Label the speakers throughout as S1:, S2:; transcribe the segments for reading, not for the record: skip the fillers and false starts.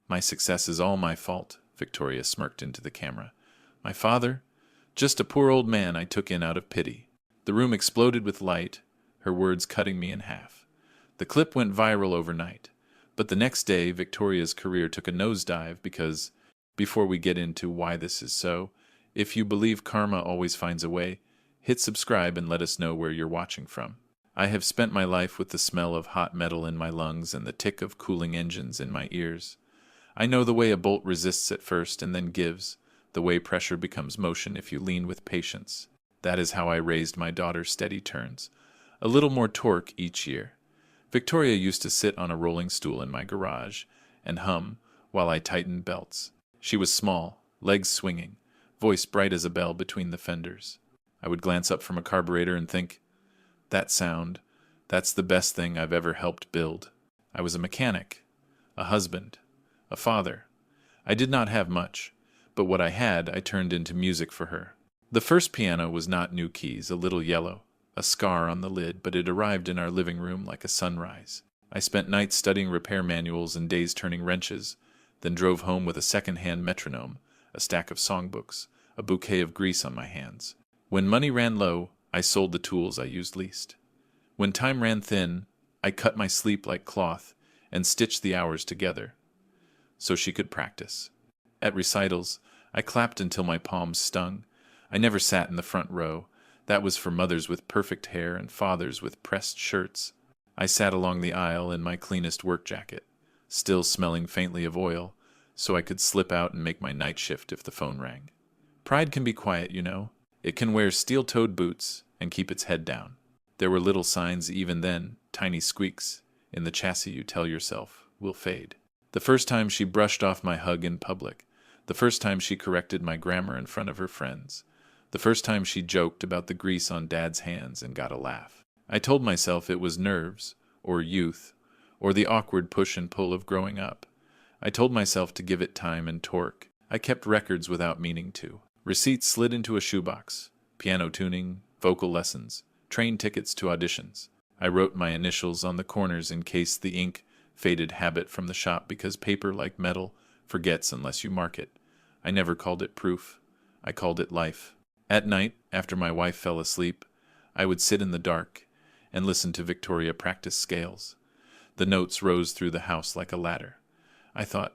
S1: My success is all my fault, Victoria smirked into the camera. My father? Just a poor old man I took in out of pity. The room exploded with light, her words cutting me in half. The clip went viral overnight. But the next day, Victoria's career took a nosedive because, before we get into why this is so, if you believe karma always finds a way, hit subscribe and let us know where you're watching from. I have spent my life with the smell of hot metal in my lungs and the tick of cooling engines in my ears. I know the way a bolt resists at first and then gives, the way pressure becomes motion if you lean with patience. That is how I raised my daughter's steady turns. A little more torque each year. Victoria used to sit on a rolling stool in my garage and hum while I tightened belts. She was small, legs swinging, voice bright as a bell between the fenders. I would glance up from a carburetor and think, that sound, that's the best thing I've ever helped build. I was a mechanic, a husband, a father. I did not have much, but what I had I turned into music for her. The first piano was not new keys, a little yellow, a scar on the lid, but it arrived in our living room like a sunrise. I spent nights studying repair manuals and days turning wrenches, then drove home with a second-hand metronome, a stack of songbooks, a bouquet of grease on my hands. When money ran low, I sold the tools I used least. When time ran thin, I cut my sleep like cloth and stitched the hours together so she could practice. At recitals, I clapped until my palms stung. I never sat in the front row. That was for mothers with perfect hair and fathers with pressed shirts. I sat along the aisle in my cleanest work jacket, still smelling faintly of oil, so I could slip out and make my night shift if the phone rang. Pride can be quiet, you know. It can wear steel-toed boots and keep its head down. There were little signs even then, tiny squeaks, in the chassis you tell yourself will fade. The first time she brushed off my hug in public, the first time she corrected my grammar in front of her friends, the first time she joked about the grease on Dad's hands and got a laugh. I told myself it was nerves, or youth, or the awkward push and pull of growing up. I told myself to give it time and torque. I kept records without meaning to. Receipts slid into a shoebox. Piano tuning, vocal lessons, train tickets to auditions. I wrote my initials on the corners in case the ink faded habit from the shop because paper, like metal, forgets unless you mark it. I never called it proof. I called it life. At night, after my wife fell asleep, I would sit in the dark and listen to Victoria practice scales. The notes rose through the house like a ladder. I thought,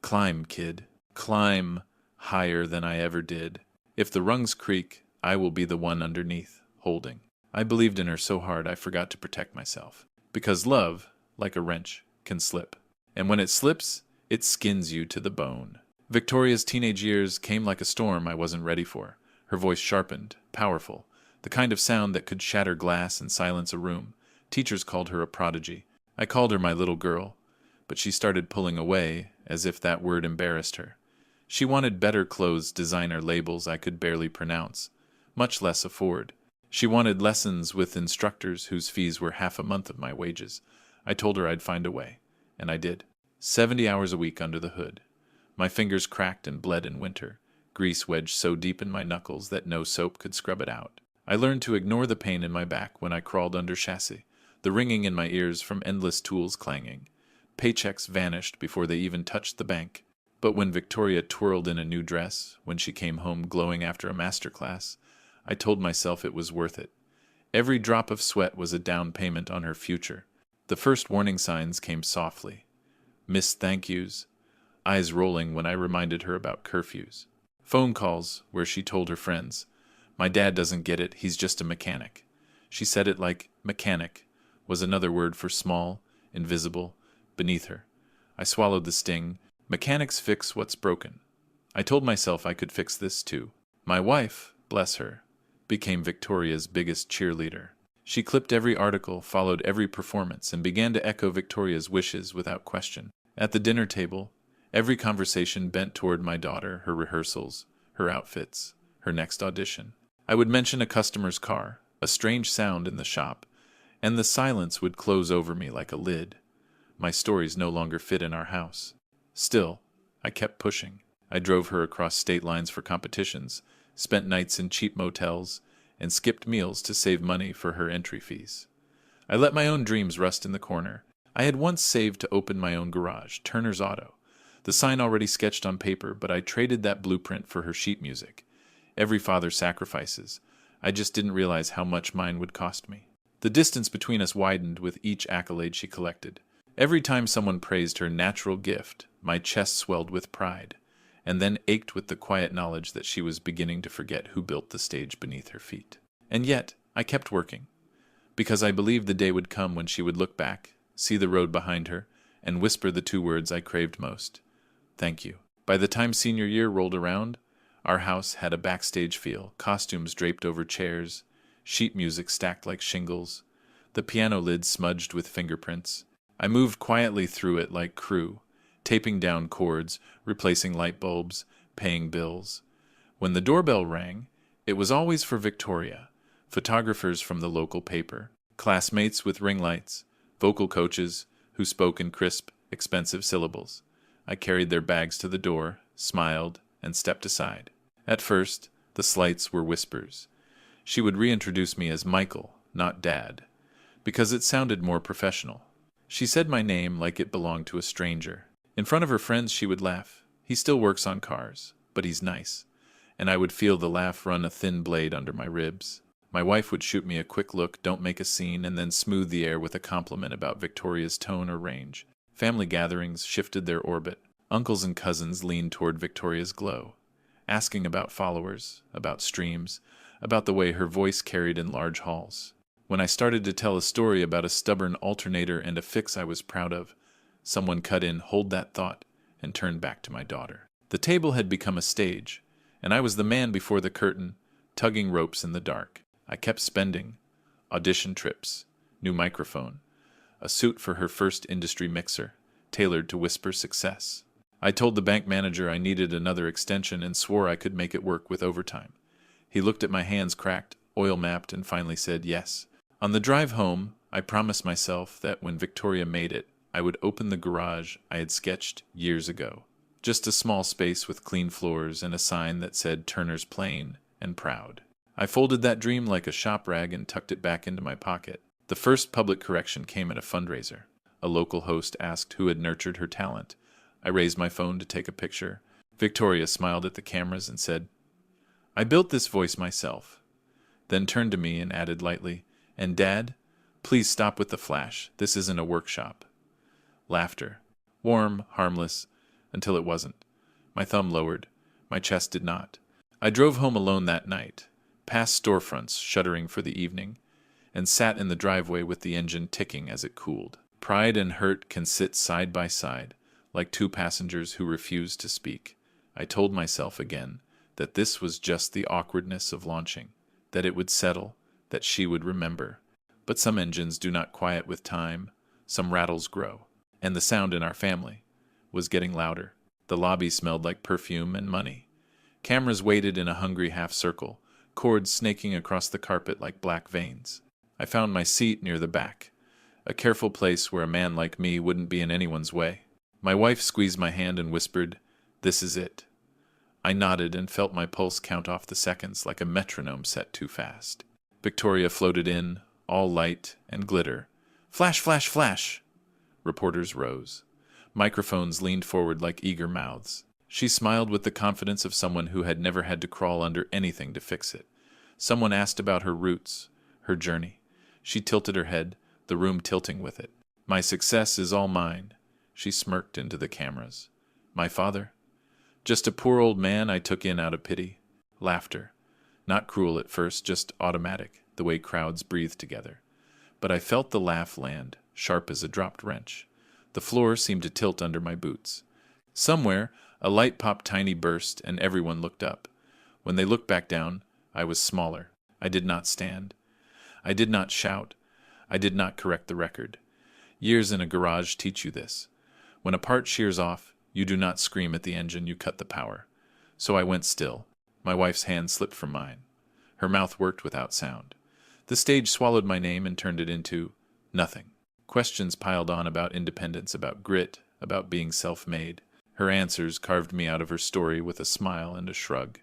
S1: climb, kid, climb higher than I ever did. If the rungs creak, I will be the one underneath, holding. I believed in her so hard I forgot to protect myself. Because love, like a wrench, can slip. And when it slips, it skins you to the bone. Victoria's teenage years came like a storm I wasn't ready for. Her voice sharpened, powerful, the kind of sound that could shatter glass and silence a room. Teachers called her a prodigy. I called her my little girl, but she started pulling away, as if that word embarrassed her. She wanted better clothes, designer labels I could barely pronounce, much less afford. She wanted lessons with instructors whose fees were half a month of my wages. I told her I'd find a way, and I did. 70 hours a week under the hood. My fingers cracked and bled in winter, grease wedged so deep in my knuckles that no soap could scrub it out. I learned to ignore the pain in my back when I crawled under chassis, the ringing in my ears from endless tools clanging. Paychecks vanished before they even touched the bank. But when Victoria twirled in a new dress, when she came home glowing after a master class, I told myself it was worth it. Every drop of sweat was a down payment on her future. The first warning signs came softly. Missed thank yous, eyes rolling when I reminded her about curfews. Phone calls where she told her friends, "My dad doesn't get it, he's just a mechanic." She said it like mechanic was another word for small, invisible, beneath her. I swallowed the sting. Mechanics fix what's broken. I told myself I could fix this too. My wife, bless her, became Victoria's biggest cheerleader. She clipped every article, followed every performance, and began to echo Victoria's wishes without question. At the dinner table, every conversation bent toward my daughter, her rehearsals, her outfits, her next audition. I would mention a customer's car, a strange sound in the shop, and the silence would close over me like a lid. My stories no longer fit in our house. Still, I kept pushing. I drove her across state lines for competitions, spent nights in cheap motels, and skipped meals to save money for her entry fees. I let my own dreams rust in the corner. I had once saved to open my own garage, Turner's Auto, The sign already sketched on paper, but I traded that blueprint for her sheet music. Every father sacrifices. I just didn't realize how much mine would cost me. The distance between us widened with each accolade she collected. Every time someone praised her natural gift, my chest swelled with pride, and then ached with the quiet knowledge that she was beginning to forget who built the stage beneath her feet. And yet, I kept working, because I believed the day would come when she would look back, see the road behind her, and whisper the two words I craved most: thank you. By the time senior year rolled around, our house had a backstage feel, costumes draped over chairs, sheet music stacked like shingles, the piano lid smudged with fingerprints. I moved quietly through it like crew, taping down cords, replacing light bulbs, paying bills. When the doorbell rang, it was always for Victoria, photographers from the local paper, classmates with ring lights, vocal coaches who spoke in crisp, expensive syllables. I carried their bags to the door, smiled, and stepped aside. At first, the slights were whispers. She would reintroduce me as Michael, not Dad, because it sounded more professional. She said my name like it belonged to a stranger. In front of her friends, she would laugh. He still works on cars, but he's nice. And I would feel the laugh run a thin blade under my ribs. My wife would shoot me a quick look, don't make a scene, and then smooth the air with a compliment about Victoria's tone or range. Family gatherings shifted their orbit. Uncles and cousins leaned toward Victoria's glow, asking about followers, about streams, about the way her voice carried in large halls. When I started to tell a story about a stubborn alternator and a fix I was proud of, someone cut in, "Hold that thought," and turned back to my daughter. The table had become a stage, and I was the man before the curtain, tugging ropes in the dark. I kept spending. Audition trips, new microphone, a suit for her first industry mixer, tailored to whisper success. I told the bank manager I needed another extension and swore I could make it work with overtime. He looked at my hands cracked, oil-mapped, and finally said yes. On the drive home, I promised myself that when Victoria made it, I would open the garage I had sketched years ago. Just a small space with clean floors and a sign that said Turner's Plain and Proud. I folded that dream like a shop rag and tucked it back into my pocket. The first public correction came at a fundraiser. A local host asked who had nurtured her talent. I raised my phone to take a picture. Victoria smiled at the cameras and said, "I built this voice myself," then turned to me and added lightly, "And Dad, please stop with the flash. This isn't a workshop." Laughter. Warm, harmless, until it wasn't. My thumb lowered. My chest did not. I drove home alone that night, past storefronts shuttering for the evening, and sat in the driveway with the engine ticking as it cooled. Pride and hurt can sit side by side, like two passengers who refuse to speak. I told myself again that this was just the awkwardness of launching, that it would settle, that she would remember. But some engines do not quiet with time, some rattles grow. And the sound in our family was getting louder. The lobby smelled like perfume and money. Cameras waited in a hungry half circle, cords snaking across the carpet like black veins. I found my seat near the back, a careful place where a man like me wouldn't be in anyone's way. My wife squeezed my hand and whispered, "This is it." I nodded and felt my pulse count off the seconds like a metronome set too fast. Victoria floated in, all light and glitter. "Flash, flash, flash!" Reporters rose. Microphones leaned forward like eager mouths. She smiled with the confidence of someone who had never had to crawl under anything to fix it. Someone asked about her roots, her journey. She tilted her head, the room tilting with it. "My success is all mine." She smirked into the cameras. "My father? Just a poor old man I took in out of pity." Laughter. Not cruel at first, just automatic, the way crowds breathe together. But I felt the laugh land, sharp as a dropped wrench. The floor seemed to tilt under my boots. Somewhere, a light popped tiny burst, and everyone looked up. When they looked back down, I was smaller. I did not stand. I did not shout. I did not correct the record. Years in a garage teach you this. When a part shears off, you do not scream at the engine, you cut the power. So I went still. My wife's hand slipped from mine. Her mouth worked without sound. The stage swallowed my name and turned it into nothing. Questions piled on about independence, about grit, about being self-made. Her answers carved me out of her story with a smile and a shrug.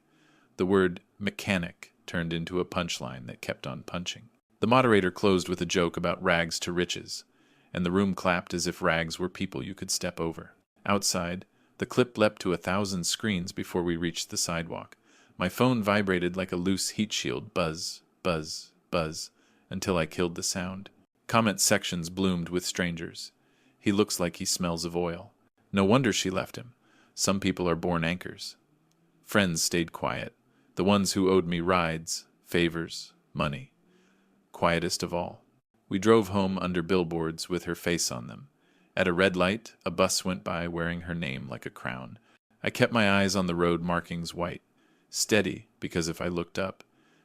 S1: The word mechanic turned into a punchline that kept on punching. The moderator closed with a joke about rags to riches, and the room clapped as if rags were people you could step over. Outside, The clip leapt to 1,000 screens before we reached the sidewalk. My phone vibrated like a loose heat shield, buzz, buzz, buzz, until I killed the sound. Comment sections bloomed with strangers. He looks like he smells of oil. No wonder she left him. Some people are born anchors. Friends stayed quiet. The ones who owed me rides, favors, money. Quietest of all. We drove home under billboards with her face on them. At a red light, a bus went by wearing her name like a crown. I kept my eyes on the road markings white. Steady, because if I looked up,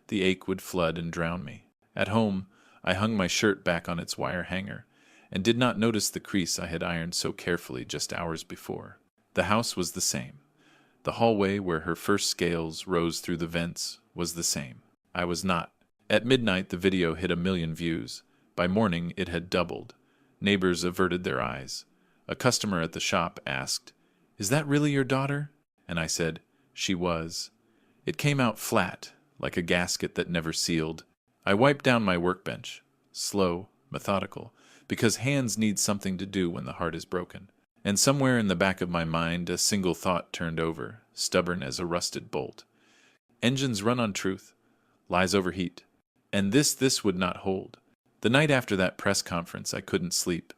S1: the ache would flood and drown me. At home, I hung my shirt back on its wire hanger, and did not notice the crease I had ironed so carefully just hours before. The house was the same. The hallway where her first scales rose through the vents was the same. I was not. At midnight, the video hit 1 million views. By morning, it had doubled. Neighbors averted their eyes. A customer at the shop asked, "Is that really your daughter?" And I said, "She was." It came out flat, like a gasket that never sealed. I wiped down my workbench, slow, methodical, because hands need something to do when the heart is broken. And somewhere in the back of my mind, a single thought turned over, stubborn as a rusted bolt. Engines run on truth. Lies overheat. And this would not hold. The night after that press conference, I couldn't sleep.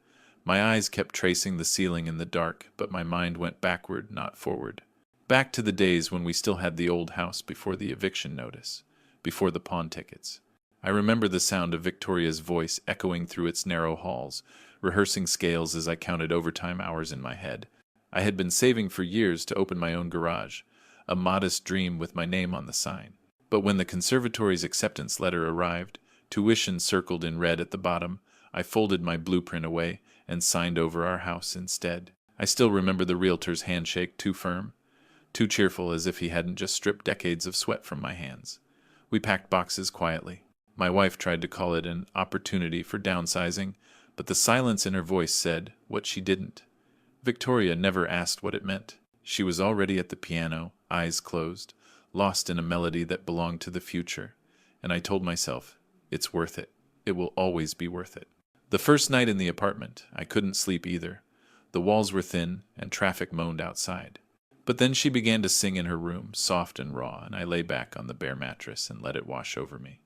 S1: My eyes kept tracing the ceiling in the dark, but my mind went backward, not forward. Back to the days when we still had the old house before the eviction notice, before the pawn tickets. I remember the sound of Victoria's voice echoing through its narrow halls, rehearsing scales as I counted overtime hours in my head. I had been saving for years to open my own garage, a modest dream with my name on the sign. But when the conservatory's acceptance letter arrived, tuition circled in red at the bottom, I folded my blueprint away and signed over our house instead. I still remember the realtor's handshake, too firm, too cheerful, as if he hadn't just stripped decades of sweat from my hands. We packed boxes quietly. My wife tried to call it an opportunity for downsizing, but the silence in her voice said what she didn't. Victoria never asked what it meant. She was already at the piano, eyes closed, lost in a melody that belonged to the future, and I told myself, it's worth it. It will always be worth it. The first night in the apartment, I couldn't sleep either. The walls were thin, and traffic moaned outside. But then she began to sing in her room, soft and raw, and I lay back on the bare mattress and let it wash over me.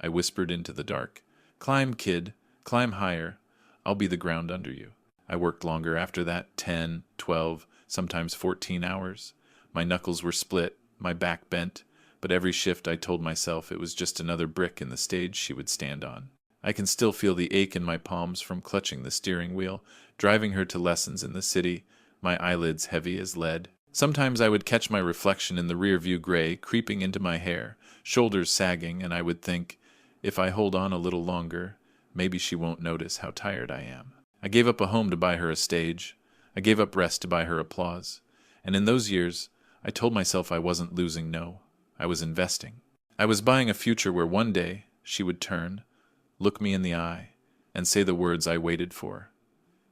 S1: I whispered into the dark, "Climb, kid, climb higher. I'll be the ground under you." I worked longer after that, 10, 12, sometimes 14 hours. My knuckles were split, my back bent, but every shift I told myself it was just another brick in the stage she would stand on. I can still feel the ache in my palms from clutching the steering wheel, driving her to lessons in the city, my eyelids heavy as lead. Sometimes I would catch my reflection in the rearview gray creeping into my hair, shoulders sagging, and I would think, if I hold on a little longer, maybe she won't notice how tired I am. I gave up a home to buy her a stage. I gave up rest to buy her applause. And in those years, I told myself I wasn't losing, no. I was investing. I was buying a future where one day she would turn, look me in the eye, and say the words I waited for.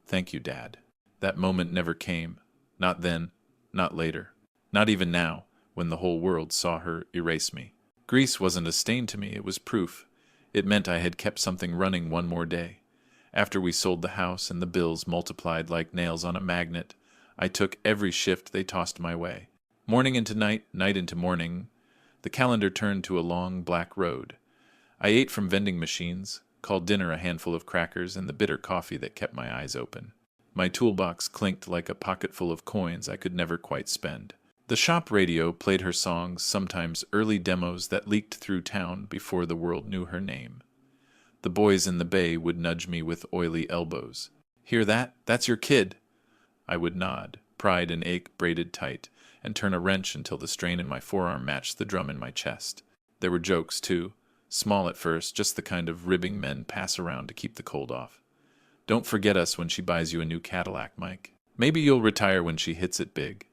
S1: "Thank you, Dad." That moment never came. Not then, not later. Not even now, when the whole world saw her erase me. Grease wasn't a stain to me, it was proof. It meant I had kept something running one more day. After we sold the house and the bills multiplied like nails on a magnet, I took every shift they tossed my way. Morning into night, night into morning, the calendar turned to a long black road. I ate from vending machines, called dinner a handful of crackers and the bitter coffee that kept my eyes open. My toolbox clinked like a pocketful of coins I could never quite spend. The shop radio played her songs, sometimes early demos that leaked through town before the world knew her name. The boys in the bay would nudge me with oily elbows. "Hear that? That's your kid." I would nod, pride and ache braided tight, and turn a wrench until the strain in my forearm matched the drum in my chest. There were jokes, too, small at first, just the kind of ribbing men pass around to keep the cold off. "Don't forget us when she buys you a new Cadillac, Mike. Maybe you'll retire when she hits it big."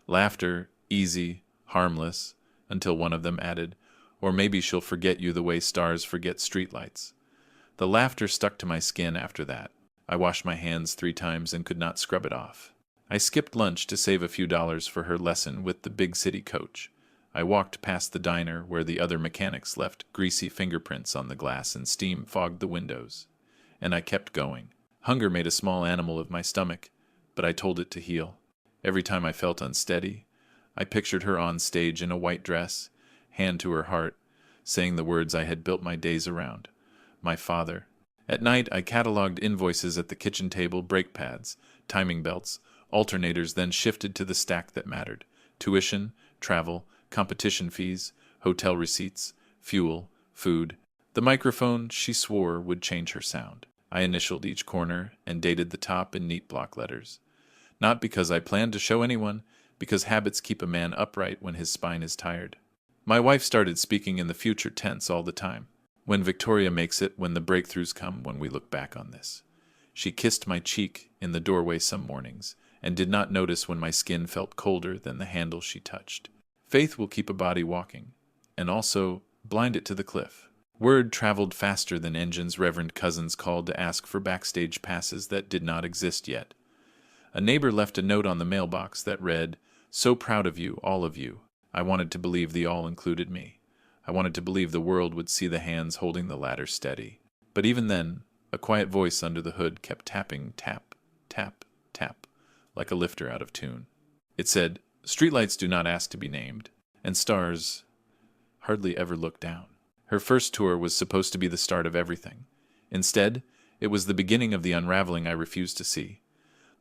S1: Laughter, easy, harmless, until one of them added, "Or maybe she'll forget you the way stars forget streetlights." The laughter stuck to my skin after that. I washed my hands 3 times and could not scrub it off. I skipped lunch to save a few dollars for her lesson with the big city coach. I walked past the diner where the other mechanics left greasy fingerprints on the glass and steam fogged the windows. And I kept going. Hunger made a small animal of my stomach, but I told it to heel. Every time I felt unsteady, I pictured her on stage in a white dress, hand to her heart, saying the words I had built my days around. My father. At night, I cataloged invoices at the kitchen table, brake pads, timing belts, alternators, then shifted to the stack that mattered: tuition, travel, competition fees, hotel receipts, fuel, food. The microphone, she swore, would change her sound. I initialed each corner and dated the top in neat block letters. Not because I planned to show anyone, because habits keep a man upright when his spine is tired. My wife started speaking in the future tense all the time. When Victoria makes it, when the breakthroughs come, when we look back on this. She kissed my cheek in the doorway some mornings, and did not notice when my skin felt colder than the handle she touched. Faith will keep a body walking, and also blind it to the cliff. Word traveled faster than engines. Reverend cousins called to ask for backstage passes that did not exist yet. A neighbor left a note on the mailbox that read, "So proud of you, all of you." I wanted to believe the all included me. I wanted to believe the world would see the hands holding the ladder steady. But even then, a quiet voice under the hood kept tapping, tap, tap, tap, like a lifter out of tune. It said, "Streetlights do not ask to be named, and stars hardly ever look down." Her first tour was supposed to be the start of everything. Instead, it was the beginning of the unraveling I refused to see.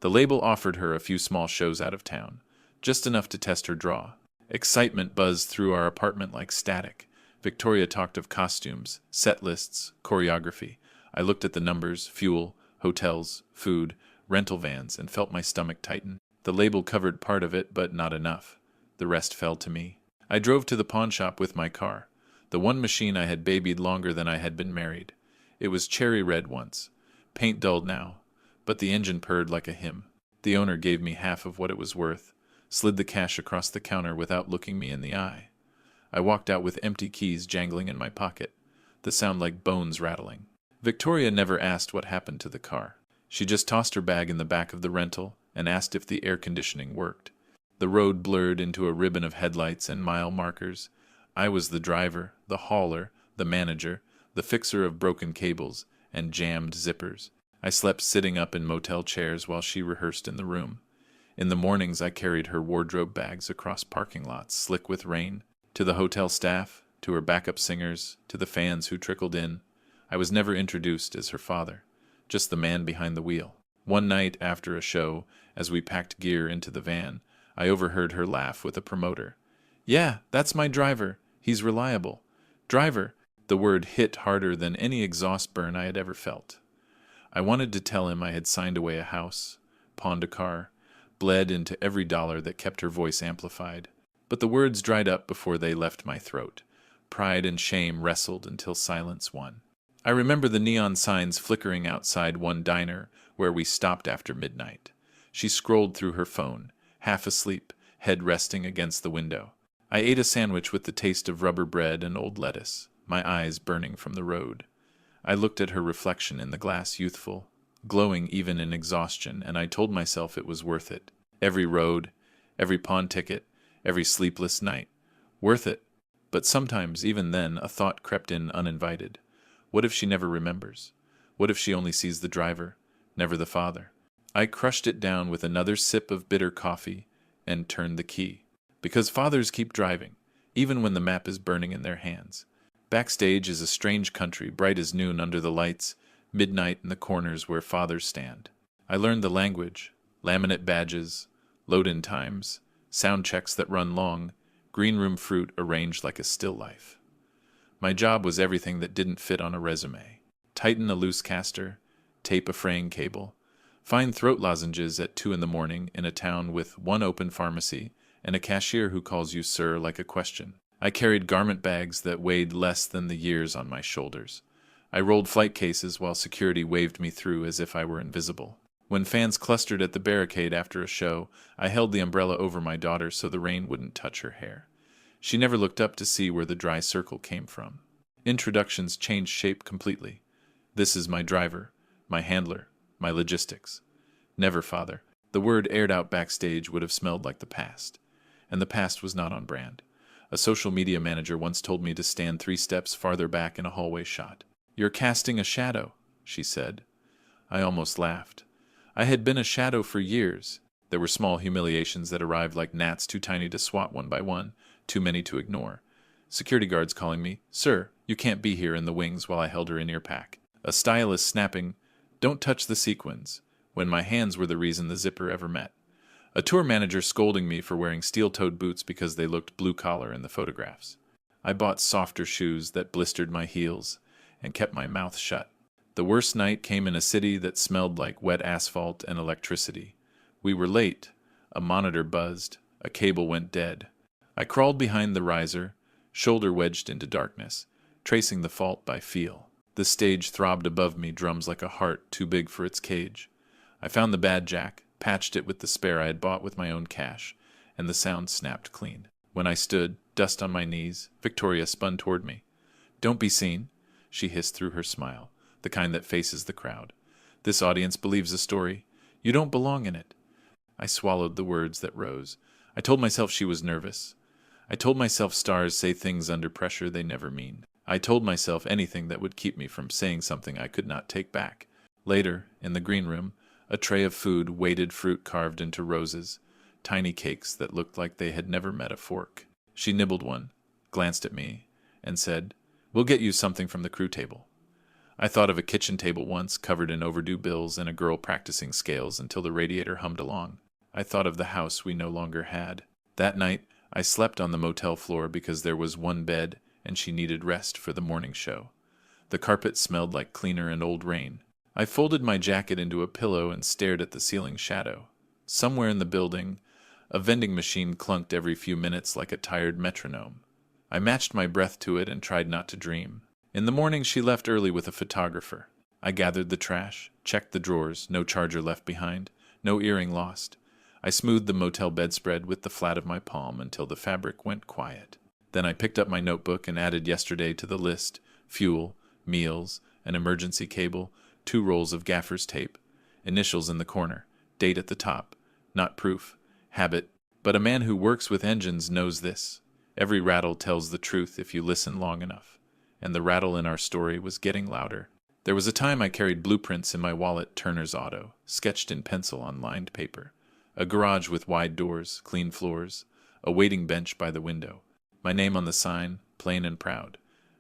S1: The label offered her a few small shows out of town, just enough to test her draw. Excitement buzzed through our apartment like static. Victoria talked of costumes, set lists, choreography. I looked at the numbers, fuel, hotels, food, rental vans, and felt my stomach tighten. The label covered part of it, but not enough. The rest fell to me. I drove to the pawn shop with my car, the one machine I had babied longer than I had been married. It was cherry red once, paint dulled now, but the engine purred like a hymn. The owner gave me half of what it was worth, slid the cash across the counter without looking me in the eye. I walked out with empty keys jangling in my pocket, the sound like bones rattling. Victoria never asked what happened to the car. She just tossed her bag in the back of the rental and asked if the air conditioning worked. The road blurred into a ribbon of headlights and mile markers. I was the driver, the hauler, the manager, the fixer of broken cables and jammed zippers. I slept sitting up in motel chairs while she rehearsed in the room. In the mornings I carried her wardrobe bags across parking lots, slick with rain, to the hotel staff, to her backup singers, to the fans who trickled in. I was never introduced as her father, just the man behind the wheel. One night after a show, as we packed gear into the van, I overheard her laugh with a promoter. "Yeah, that's my driver. He's reliable." Driver. The word hit harder than any exhaust burn I had ever felt. I wanted to tell him I had signed away a house, pawned a car, bled into every dollar that kept her voice amplified. But the words dried up before they left my throat. Pride and shame wrestled until silence won. I remember the neon signs flickering outside one diner where we stopped after midnight. She scrolled through her phone, half asleep, head resting against the window. I ate a sandwich with the taste of rubber bread and old lettuce, my eyes burning from the road. I looked at her reflection in the glass, youthful, glowing even in exhaustion, and I told myself it was worth it. Every road, every pawn ticket, every sleepless night. Worth it. But sometimes, even then, a thought crept in uninvited. What if she never remembers? What if she only sees the driver, never the father? I crushed it down with another sip of bitter coffee and turned the key. Because fathers keep driving, even when the map is burning in their hands. Backstage is a strange country, bright as noon under the lights, midnight in the corners where fathers stand. I learned the language, laminate badges, load-in times, sound checks that run long, green room fruit arranged like a still life. My job was everything that didn't fit on a resume. Tighten a loose caster, tape a fraying cable, find throat lozenges at 2 a.m. in a town with one open pharmacy and a cashier who calls you sir like a question. I carried garment bags that weighed less than the years on my shoulders. I rolled flight cases while security waved me through as if I were invisible. When fans clustered at the barricade after a show, I held the umbrella over my daughter so the rain wouldn't touch her hair. She never looked up to see where the dry circle came from. Introductions changed shape completely. This is my driver, my handler, my logistics. Never father. The word aired out backstage would have smelled like the past. And the past was not on brand. A social media manager once told me to stand 3 steps farther back in a hallway shot. "You're casting a shadow," she said. I almost laughed. I had been a shadow for years, There were small humiliations that arrived like gnats too tiny to swat one by one, too many to ignore. Security guards calling me, "Sir, you can't be here," in the wings while I held her in-ear pack. A stylist snapping, "Don't touch the sequins," when my hands were the reason the zipper ever met. A tour manager scolding me for wearing steel-toed boots because they looked blue-collar in the photographs. I bought softer shoes that blistered my heels and kept my mouth shut. The worst night came in a city that smelled like wet asphalt and electricity. We were late. A monitor buzzed. A cable went dead. I crawled behind the riser, shoulder wedged into darkness, tracing the fault by feel. The stage throbbed above me, drums like a heart too big for its cage. I found the bad jack, patched it with the spare I had bought with my own cash, and the sound snapped clean. When I stood, dust on my knees, Victoria spun toward me. "Don't be seen," she hissed through her smile, the kind that faces the crowd. "This audience believes a story. You don't belong in it." I swallowed the words that rose. I told myself she was nervous. I told myself stars say things under pressure they never mean. I told myself anything that would keep me from saying something I could not take back. Later, in the green room, a tray of food, weighted fruit carved into roses, tiny cakes that looked like they had never met a fork. She nibbled one, glanced at me, and said, "We'll get you something from the crew table." I thought of a kitchen table once, covered in overdue bills, and a girl practicing scales until the radiator hummed along. I thought of the house we no longer had. That night, I slept on the motel floor because there was one bed and she needed rest for the morning show. The carpet smelled like cleaner and old rain. I folded my jacket into a pillow and stared at the ceiling shadow. Somewhere in the building, a vending machine clunked every few minutes like a tired metronome. I matched my breath to it and tried not to dream. In the morning, she left early with a photographer. I gathered the trash, checked the drawers, no charger left behind, no earring lost. I smoothed the motel bedspread with the flat of my palm until the fabric went quiet. Then I picked up my notebook and added yesterday to the list: fuel, meals, an emergency cable, 2 rolls of gaffer's tape, initials in the corner, date at the top, not proof, habit. But a man who works with engines knows this. Every rattle tells the truth if you listen long enough. And the rattle in our story was getting louder. There was a time I carried blueprints in my wallet, Turner's Auto, sketched in pencil on lined paper. A garage with wide doors, clean floors, a waiting bench by the window. My name on the sign, plain and proud.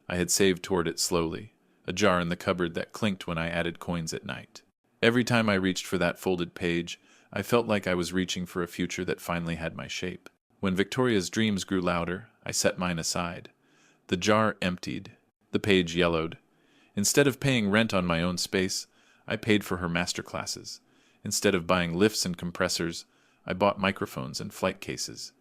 S1: I had saved toward it slowly, a jar in the cupboard that clinked when I added coins at night. Every time I reached for that folded page, I felt like I was reaching for a future that finally had my shape. When Victoria's dreams grew louder, I set mine aside. The jar emptied. The page yellowed. Instead of paying rent on my own space, I paid for her master classes. Instead of buying lifts and compressors, I bought microphones and flight cases.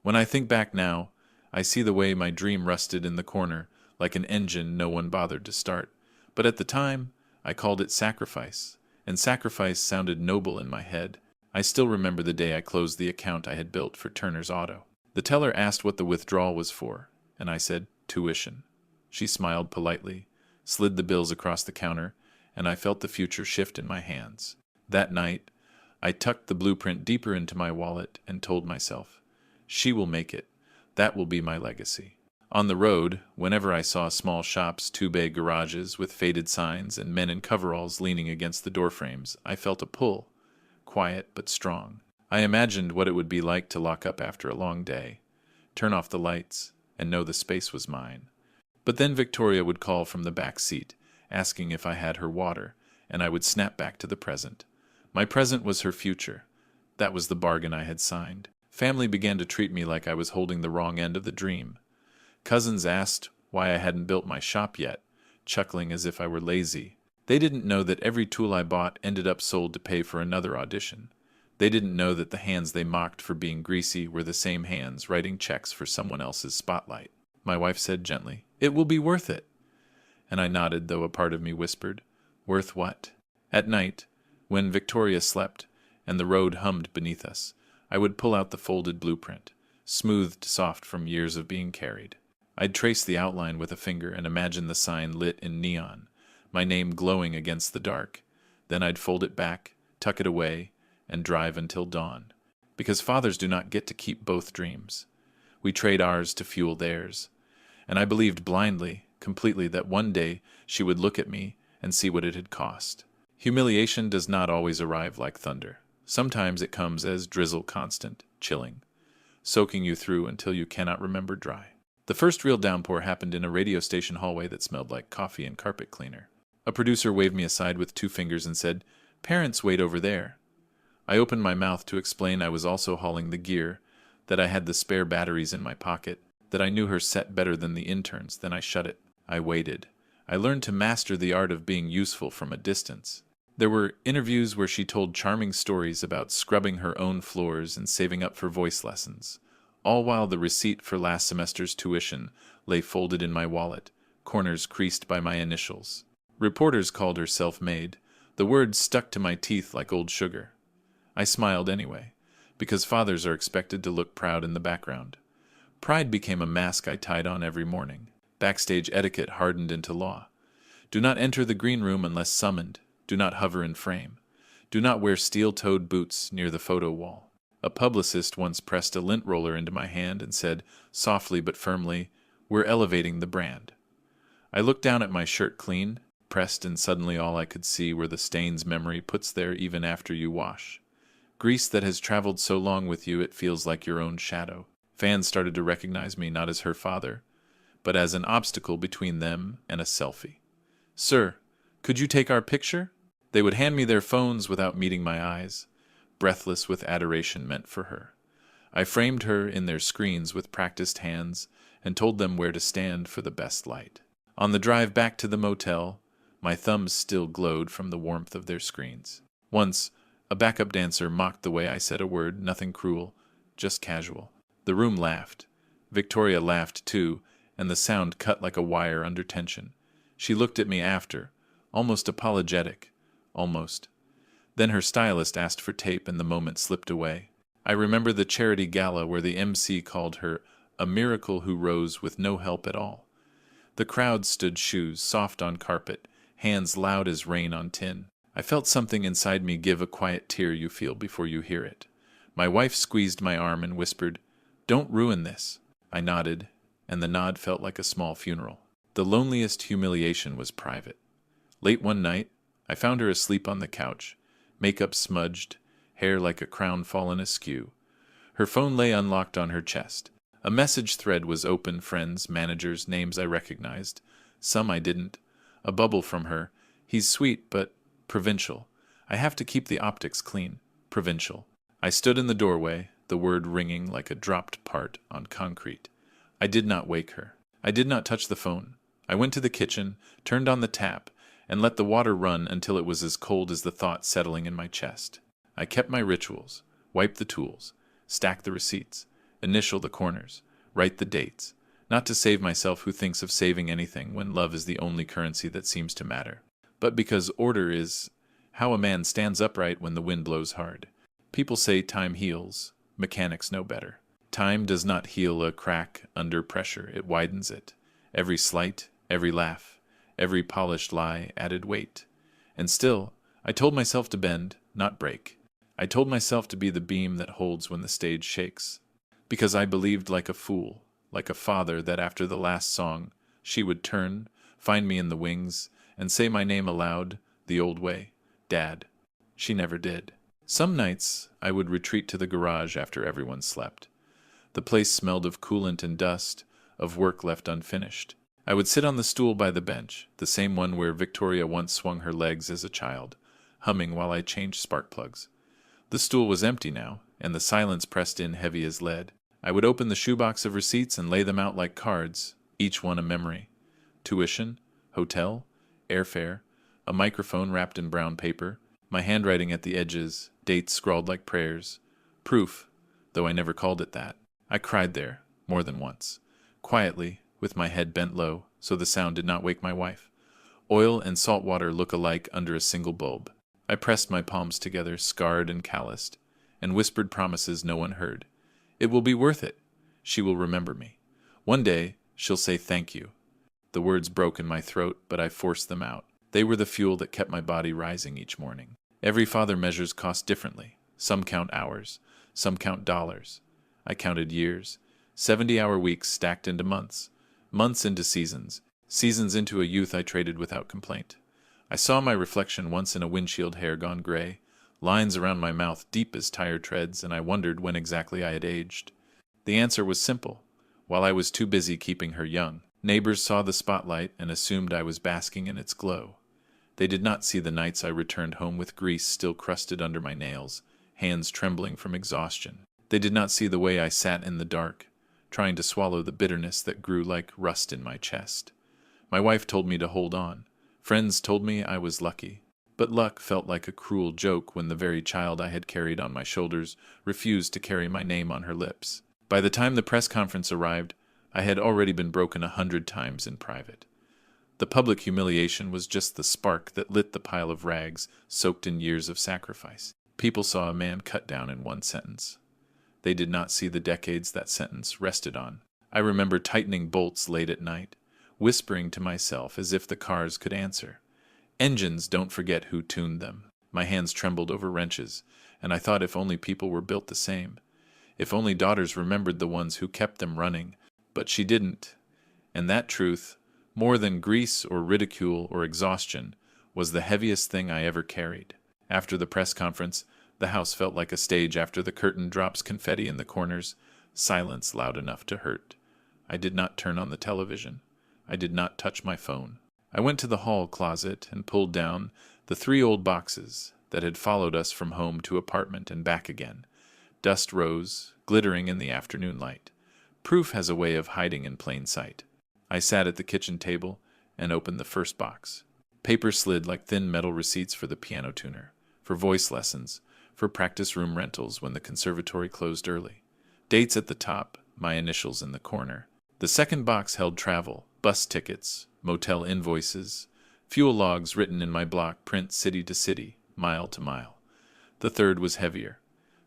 S1: When I think back now, I see the way my dream rusted in the corner, like an engine no one bothered to start. But at the time, I called it sacrifice, and sacrifice sounded noble in my head. I still remember the day I closed the account I had built for Turner's Auto. The teller asked what the withdrawal was for, and I said, tuition. She smiled politely, slid the bills across the counter, and I felt the future shift in my hands. That night, I tucked the blueprint deeper into my wallet and told myself, she will make it. That will be my legacy. On the road, whenever I saw small shops, 2-bay garages with faded signs and men in coveralls leaning against the doorframes, I felt a pull, quiet but strong. I imagined what it would be like to lock up after a long day, turn off the lights, and know the space was mine. But then Victoria would call from the back seat, asking if I had her water, and I would snap back to the present. My present was her future. That was the bargain I had signed. Family began to treat me like I was holding the wrong end of the dream. Cousins asked why I hadn't built my shop yet, chuckling as if I were lazy. They didn't know that every tool I bought ended up sold to pay for another audition. They didn't know that the hands they mocked for being greasy were the same hands writing checks for someone else's spotlight. My wife said gently, "It will be worth it." And I nodded, though a part of me whispered, "Worth what?" At night, when Victoria slept and the road hummed beneath us, I would pull out the folded blueprint, smoothed soft from years of being carried. I'd trace the outline with a finger and imagine the sign lit in neon, my name glowing against the dark. Then I'd fold it back, tuck it away, and drive until dawn. Because fathers do not get to keep both dreams. We trade ours to fuel theirs. And I believed blindly, completely, that one day she would look at me and see what it had cost. Humiliation does not always arrive like thunder. Sometimes it comes as drizzle constant, chilling, soaking you through until you cannot remember dry. The first real downpour happened in a radio station hallway that smelled like coffee and carpet cleaner. A producer waved me aside with 2 fingers and said, "Parents, wait over there." I opened my mouth to explain I was also hauling the gear, that I had the spare batteries in my pocket, that I knew her set better than the interns. Then I shut it. I waited. I learned to master the art of being useful from a distance. There were interviews where she told charming stories about scrubbing her own floors and saving up for voice lessons, all while the receipt for last semester's tuition lay folded in my wallet, corners creased by my initials. Reporters called her self-made. The word stuck to my teeth like old sugar. I smiled anyway, because fathers are expected to look proud in the background. Pride became a mask I tied on every morning. Backstage etiquette hardened into law. Do not enter the green room unless summoned. Do not hover in frame. Do not wear steel-toed boots near the photo wall. A publicist once pressed a lint roller into my hand and said, softly but firmly, "We're elevating the brand." I looked down at my shirt clean, pressed, and suddenly all I could see were the stains memory puts there even after you wash. Grease that has traveled so long with you it feels like your own shadow. Fans started to recognize me not as her father, but as an obstacle between them and a selfie. "Sir, could you take our picture?" They would hand me their phones without meeting my eyes, breathless with adoration meant for her. I framed her in their screens with practiced hands and told them where to stand for the best light. On the drive back to the motel, my thumbs still glowed from the warmth of their screens. Once, a backup dancer mocked the way I said a word, nothing cruel, just casual. The room laughed. Victoria laughed too, and the sound cut like a wire under tension. She looked at me after, almost apologetic, almost. Then her stylist asked for tape and the moment slipped away. I remember the charity gala where the MC called her a miracle who rose with no help at all. The crowd stood shoes soft on carpet, hands loud as rain on tin. I felt something inside me give a quiet tear you feel before you hear it. My wife squeezed my arm and whispered, "Don't ruin this." I nodded, and the nod felt like a small funeral. The loneliest humiliation was private. Late one night, I found her asleep on the couch, makeup smudged, hair like a crown fallen askew. Her phone lay unlocked on her chest. A message thread was open, friends, managers, names I recognized. Some I didn't. A bubble from her. "He's sweet, but provincial. I have to keep the optics clean. Provincial." I stood in the doorway, the word ringing like a dropped part on concrete. I did not wake her. I did not touch the phone. I went to the kitchen, turned on the tap, and let the water run until it was as cold as the thought settling in my chest. I kept my rituals, wipe the tools, stack the receipts, initial the corners, write the dates, not to save myself who thinks of saving anything when love is the only currency that seems to matter, but because order is how a man stands upright when the wind blows hard. People say time heals, mechanics know better. Time does not heal a crack under pressure, it widens it. Every slight, every laugh, every polished lie added weight. And still, I told myself to bend, not break. I told myself to be the beam that holds when the stage shakes. Because I believed like a fool, like a father, that after the last song, she would turn, find me in the wings, and say my name aloud, the old way, Dad. She never did. Some nights, I would retreat to the garage after everyone slept. The place smelled of coolant and dust, of work left unfinished. I would sit on the stool by the bench, the same one where Victoria once swung her legs as a child, humming while I changed spark plugs. The stool was empty now, and the silence pressed in heavy as lead. I would open the shoebox of receipts and lay them out like cards, each one a memory. Tuition, hotel, airfare, a microphone wrapped in brown paper, my handwriting at the edges, dates scrawled like prayers. Proof, though I never called it that. I cried there, more than once. Quietly, with my head bent low, so the sound did not wake my wife. Oil and salt water look alike under a single bulb. I pressed my palms together, scarred and calloused, and whispered promises no one heard. It will be worth it. She will remember me. One day, she'll say thank you. The words broke in my throat, but I forced them out. They were the fuel that kept my body rising each morning. Every father measures cost differently. Some count hours. Some count dollars. I counted years. 70-hour weeks stacked into months. Months into seasons. Seasons into a youth I traded without complaint. I saw my reflection once in a windshield, hair gone gray, lines around my mouth deep as tire treads, and I wondered when exactly I had aged. The answer was simple. While I was too busy keeping her young, neighbors saw the spotlight and assumed I was basking in its glow. They did not see the nights I returned home with grease still crusted under my nails, hands trembling from exhaustion. They did not see the way I sat in the dark, trying to swallow the bitterness that grew like rust in my chest. My wife told me to hold on. Friends told me I was lucky. But luck felt like a cruel joke when the very child I had carried on my shoulders refused to carry my name on her lips. By the time the press conference arrived, I had already been broken 100 times in private. The public humiliation was just the spark that lit the pile of rags soaked in years of sacrifice. People saw a man cut down in one sentence. They did not see the decades that sentence rested on. I remember tightening bolts late at night, whispering to myself as if the cars could answer. Engines don't forget who tuned them. My hands trembled over wrenches, and I thought if only people were built the same. If only daughters remembered the ones who kept them running. But she didn't. And that truth, more than grease or ridicule or exhaustion, was the heaviest thing I ever carried. After the press conference, the house felt like a stage after the curtain drops confetti in the corners, silence loud enough to hurt. I did not turn on the television. I did not touch my phone. I went to the hall closet and pulled down the 3 old boxes that had followed us from home to apartment and back again. Dust rose, glittering in the afternoon light. Proof has a way of hiding in plain sight. I sat at the kitchen table and opened the first box. Paper slid like thin metal receipts for the piano tuner, for voice lessons, for practice room rentals when the conservatory closed early. Dates at the top, my initials in the corner. The second box held travel, bus tickets, motel invoices, fuel logs written in my block print city to city, mile to mile. The third was heavier.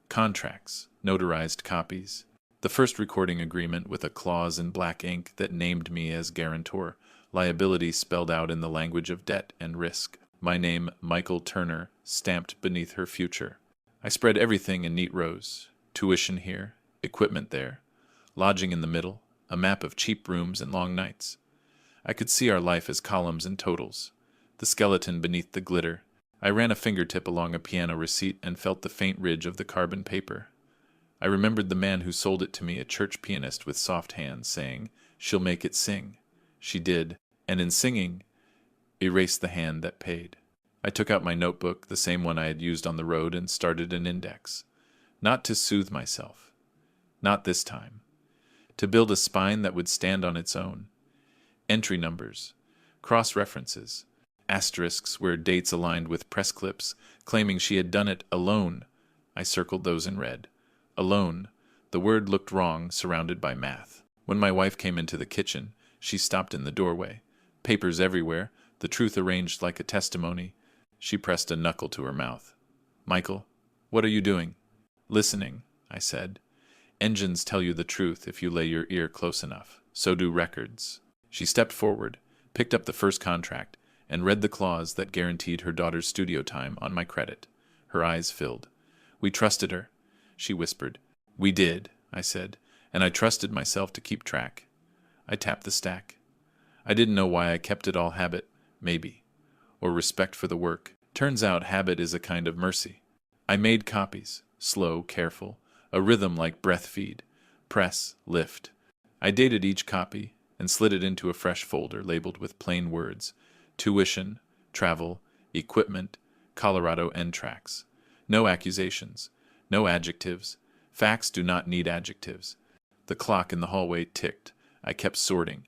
S1: Contracts, notarized copies. The first recording agreement with a clause in black ink that named me as guarantor, liability spelled out in the language of debt and risk. My name, Michael Turner, stamped beneath her future. I spread everything in neat rows. Tuition here, equipment there, lodging in the middle, a map of cheap rooms and long nights. I could see our life as columns and totals, the skeleton beneath the glitter. I ran a fingertip along a piano receipt and felt the faint ridge of the carbon paper. I remembered the man who sold it to me, a church pianist with soft hands, saying, "She'll make it sing." She did, and in singing, erased the hand that paid. I took out my notebook, the same one I had used on the road, and started an index. Not to soothe myself. Not this time. To build a spine that would stand on its own. Entry numbers, cross-references, asterisks where dates aligned with press clips, claiming she had done it alone. I circled those in red. Alone. The word looked wrong, surrounded by math. When my wife came into the kitchen, she stopped in the doorway. Papers everywhere, the truth arranged like a testimony. She pressed a knuckle to her mouth. "Michael, what are you doing?" "Listening," I said. "Engines tell you the truth if you lay your ear close enough. So do records." She stepped forward, picked up the first contract, and read the clause that guaranteed her daughter's studio time on my credit. Her eyes filled. "We trusted her," she whispered. "We did," I said, and I trusted myself to keep track. I tapped the stack. I didn't know why I kept it all habit, maybe, or respect for the work. Turns out habit is a kind of mercy. I made copies, slow, careful, a rhythm like breath feed, press, lift. I dated each copy and slid it into a fresh folder labeled with plain words: tuition, travel, equipment, Colorado N-Tracks. No accusations, no adjectives. Facts do not need adjectives. The clock in the hallway ticked. I kept sorting.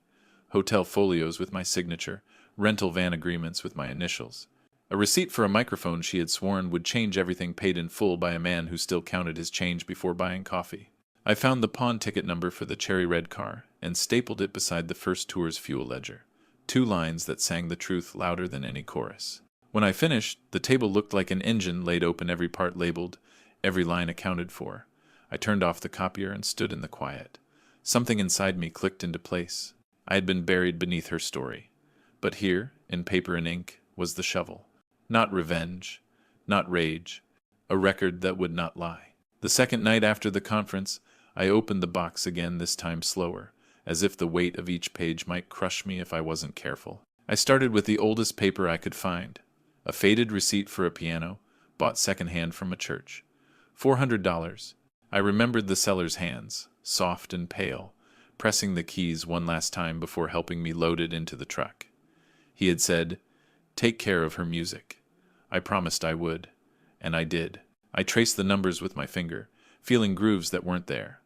S1: Hotel folios with my signature, rental van agreements with my initials. A receipt for a microphone she had sworn would change everything paid in full by a man who still counted his change before buying coffee. I found the pawn ticket number for the cherry red car and stapled it beside the first tour's fuel ledger. 2 lines that sang the truth louder than any chorus. When I finished, the table looked like an engine laid open, every part labeled, every line accounted for. I turned off the copier and stood in the quiet. Something inside me clicked into place. I had been buried beneath her story. But here, in paper and ink, was the shovel. Not revenge, not rage, a record that would not lie. The second night after the conference, I opened the box again, this time slower, as if the weight of each page might crush me if I wasn't careful. I started with the oldest paper I could find, a faded receipt for a piano, bought secondhand from a church. $400. I remembered the seller's hands, soft and pale, pressing the keys one last time before helping me load it into the truck. He had said, "Take care of her music." I promised I would, and I did. I traced the numbers with my finger, feeling grooves that weren't there.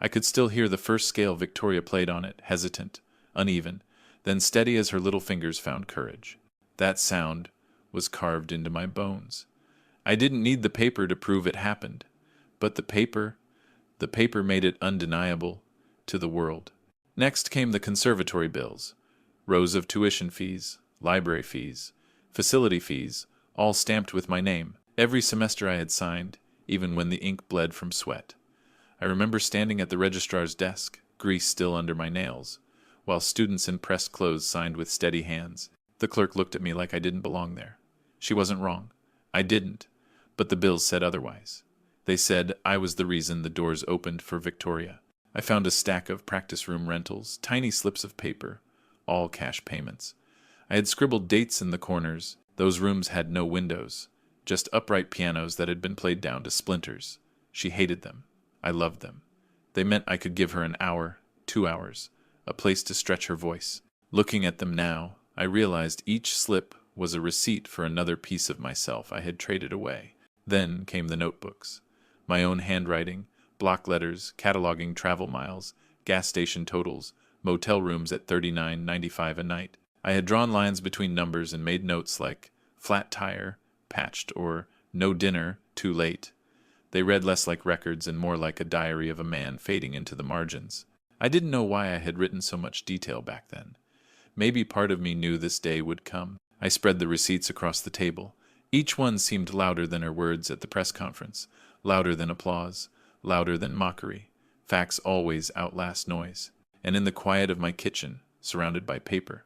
S1: I could still hear the first scale Victoria played on it, hesitant, uneven, then steady as her little fingers found courage. That sound was carved into my bones. I didn't need the paper to prove it happened, but the paper made it undeniable to the world. Next came the conservatory bills, rows of tuition fees, library fees, facility fees, all stamped with my name. Every semester I had signed, even when the ink bled from sweat. I remember standing at the registrar's desk, grease still under my nails, while students in pressed clothes signed with steady hands. The clerk looked at me like I didn't belong there. She wasn't wrong. I didn't, but the bills said otherwise. They said I was the reason the doors opened for Victoria. I found a stack of practice room rentals, tiny slips of paper, all cash payments. I had scribbled dates in the corners. Those rooms had no windows, just upright pianos that had been played down to splinters. She hated them. I loved them. They meant I could give her an hour, 2 hours, a place to stretch her voice. Looking at them now, I realized each slip was a receipt for another piece of myself I had traded away. Then came the notebooks. My own handwriting, block letters, cataloging travel miles, gas station totals, motel rooms at $39.95 a night. I had drawn lines between numbers and made notes like flat tire, patched, or no dinner, too late. They read less like records and more like a diary of a man fading into the margins. I didn't know why I had written so much detail back then. Maybe part of me knew this day would come. I spread the receipts across the table. Each one seemed louder than her words at the press conference, louder than applause, louder than mockery. Facts always outlast noise. And in the quiet of my kitchen, surrounded by paper,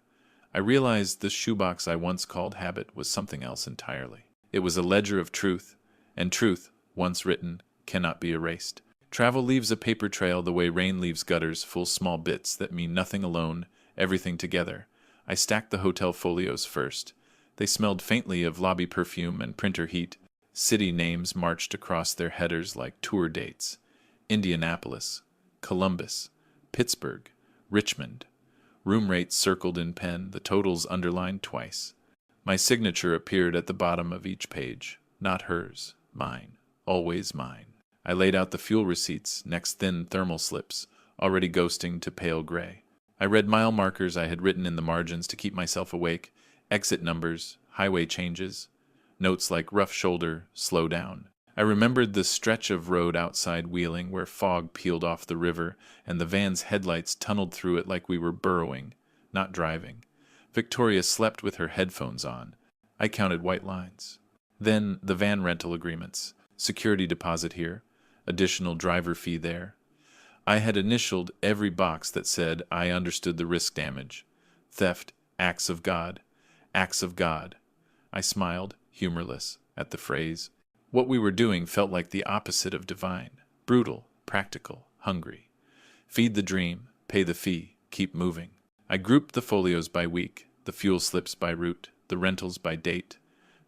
S1: I realized the shoebox I once called habit was something else entirely. It was a ledger of truth, and truth, once written, cannot be erased. Travel leaves a paper trail the way rain leaves gutters full small bits that mean nothing alone, everything together. I stacked the hotel folios first. They smelled faintly of lobby perfume and printer heat. City names marched across their headers like tour dates. Indianapolis, Columbus, Pittsburgh, Richmond. Room rates circled in pen, the totals underlined twice. My signature appeared at the bottom of each page. Not hers, mine, always mine. I laid out the fuel receipts, next thin thermal slips, already ghosting to pale gray. I read mile markers I had written in the margins to keep myself awake, exit numbers, highway changes, notes like rough shoulder, slow down. I remembered the stretch of road outside Wheeling where fog peeled off the river and the van's headlights tunneled through it like we were burrowing, not driving. Victoria slept with her headphones on. I counted white lines. Then the van rental agreements, security deposit here, additional driver fee there. I had initialed every box that said I understood the risk damage. Theft, acts of God, acts of God. I smiled, humorless, at the phrase. What we were doing felt like the opposite of divine. Brutal, practical, hungry. Feed the dream, pay the fee, keep moving. I grouped the folios by week, the fuel slips by route, the rentals by date.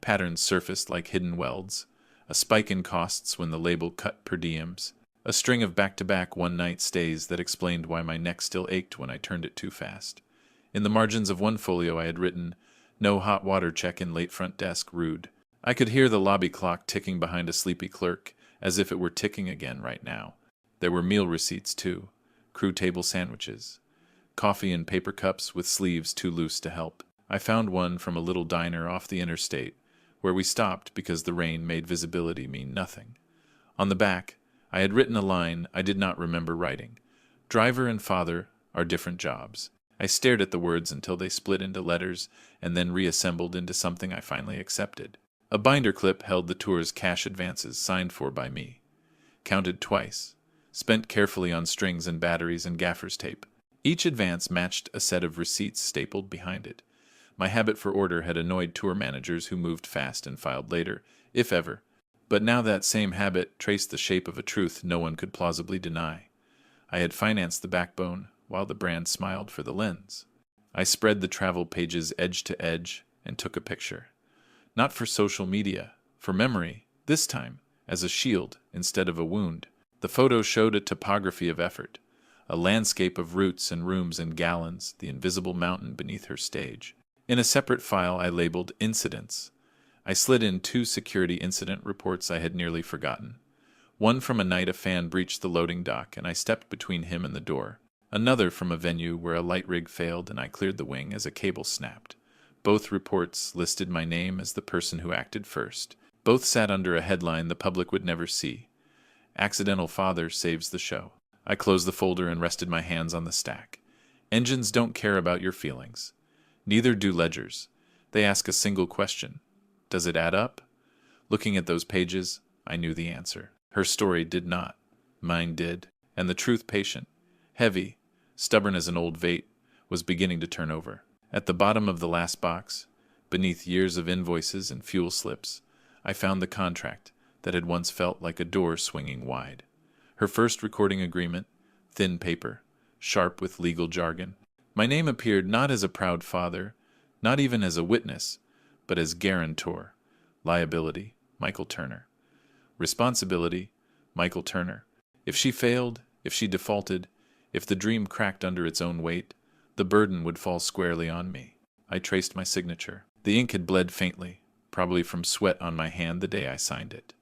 S1: Patterns surfaced like hidden welds. A spike in costs when the label cut per diems. A string of back-to-back one-night stays that explained why my neck still ached when I turned it too fast. In the margins of one folio I had written, "No hot water check in late front desk, rude." I could hear the lobby clock ticking behind a sleepy clerk, as if it were ticking again right now. There were meal receipts, too. Crew table sandwiches. Coffee in paper cups with sleeves too loose to help. I found one from a little diner off the interstate, where we stopped because the rain made visibility mean nothing. On the back, I had written a line I did not remember writing. Driver and father are different jobs. I stared at the words until they split into letters and then reassembled into something I finally accepted. A binder clip held the tour's cash advances signed for by me. Counted twice. Spent carefully on strings and batteries and gaffer's tape. Each advance matched a set of receipts stapled behind it. My habit for order had annoyed tour managers who moved fast and filed later, if ever. But now that same habit traced the shape of a truth no one could plausibly deny. I had financed the backbone, while the brand smiled for the lens. I spread the travel pages edge to edge and took a picture. Not for social media, for memory, this time as a shield instead of a wound. The photo showed a topography of effort, a landscape of roots and rooms and gallons, the invisible mountain beneath her stage. In a separate file I labeled Incidents. I slid in 2 security incident reports I had nearly forgotten. One from a night a fan breached the loading dock and I stepped between him and the door. Another from a venue where a light rig failed and I cleared the wing as a cable snapped. Both reports listed my name as the person who acted first. Both sat under a headline the public would never see. Accidental Father Saves the Show. I closed the folder and rested my hands on the stack. Engines don't care about your feelings. Neither do ledgers. They ask a single question. Does it add up? Looking at those pages, I knew the answer. Her story did not. Mine did. And the truth patient, heavy, stubborn as an old vate, was beginning to turn over. At the bottom of the last box, beneath years of invoices and fuel slips, I found the contract that had once felt like a door swinging wide. Her first recording agreement, thin paper, sharp with legal jargon. My name appeared not as a proud father, not even as a witness, but as guarantor. Liability, Michael Turner. Responsibility, Michael Turner. If she failed, if she defaulted, if the dream cracked under its own weight, the burden would fall squarely on me. I traced my signature. The ink had bled faintly, probably from sweat on my hand the day I signed it.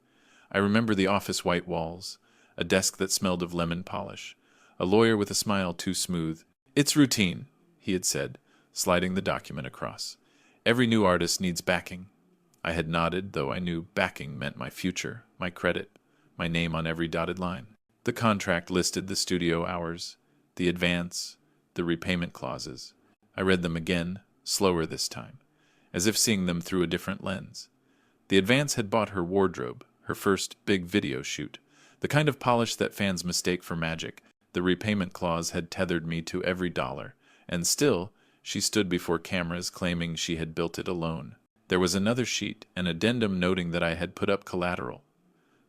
S1: I remember the office white walls, a desk that smelled of lemon polish, a lawyer with a smile too smooth. It's routine, he had said, sliding the document across. Every new artist needs backing. I had nodded, though I knew backing meant my future, my credit, my name on every dotted line. The contract listed the studio hours, the advance, the repayment clauses. I read them again, slower this time, as if seeing them through a different lens. The advance had bought her wardrobe, her first big video shoot, the kind of polish that fans mistake for magic. The repayment clause had tethered me to every dollar, and still, she stood before cameras claiming she had built it alone. There was another sheet, an addendum noting that I had put up collateral.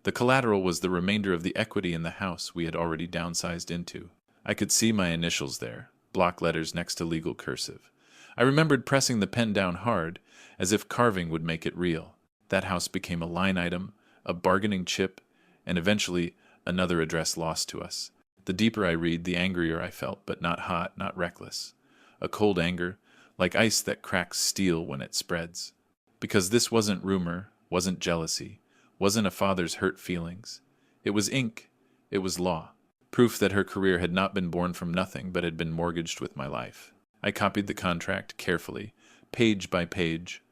S1: The collateral was the remainder of the equity in the house we had already downsized into. I could see my initials there, block letters next to legal cursive. I remembered pressing the pen down hard, as if carving would make it real. That house became a line item, a bargaining chip, and eventually another address lost to us. The deeper I read, the angrier I felt, but not hot, not reckless. A cold anger, like ice that cracks steel when it spreads. Because this wasn't rumor, wasn't jealousy, wasn't a father's hurt feelings. It was ink. It was law. Proof that her career had not been born from nothing, but had been mortgaged with my life. I copied the contract carefully, page by page.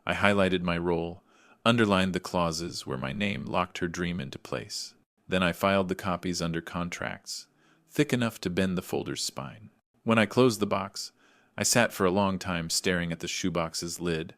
S1: I highlighted my role, underlined the clauses where my name locked her dream into place. Then I filed the copies under contracts, thick enough to bend the folder's spine. When I closed the box, I sat for a long time staring at the shoebox's lid,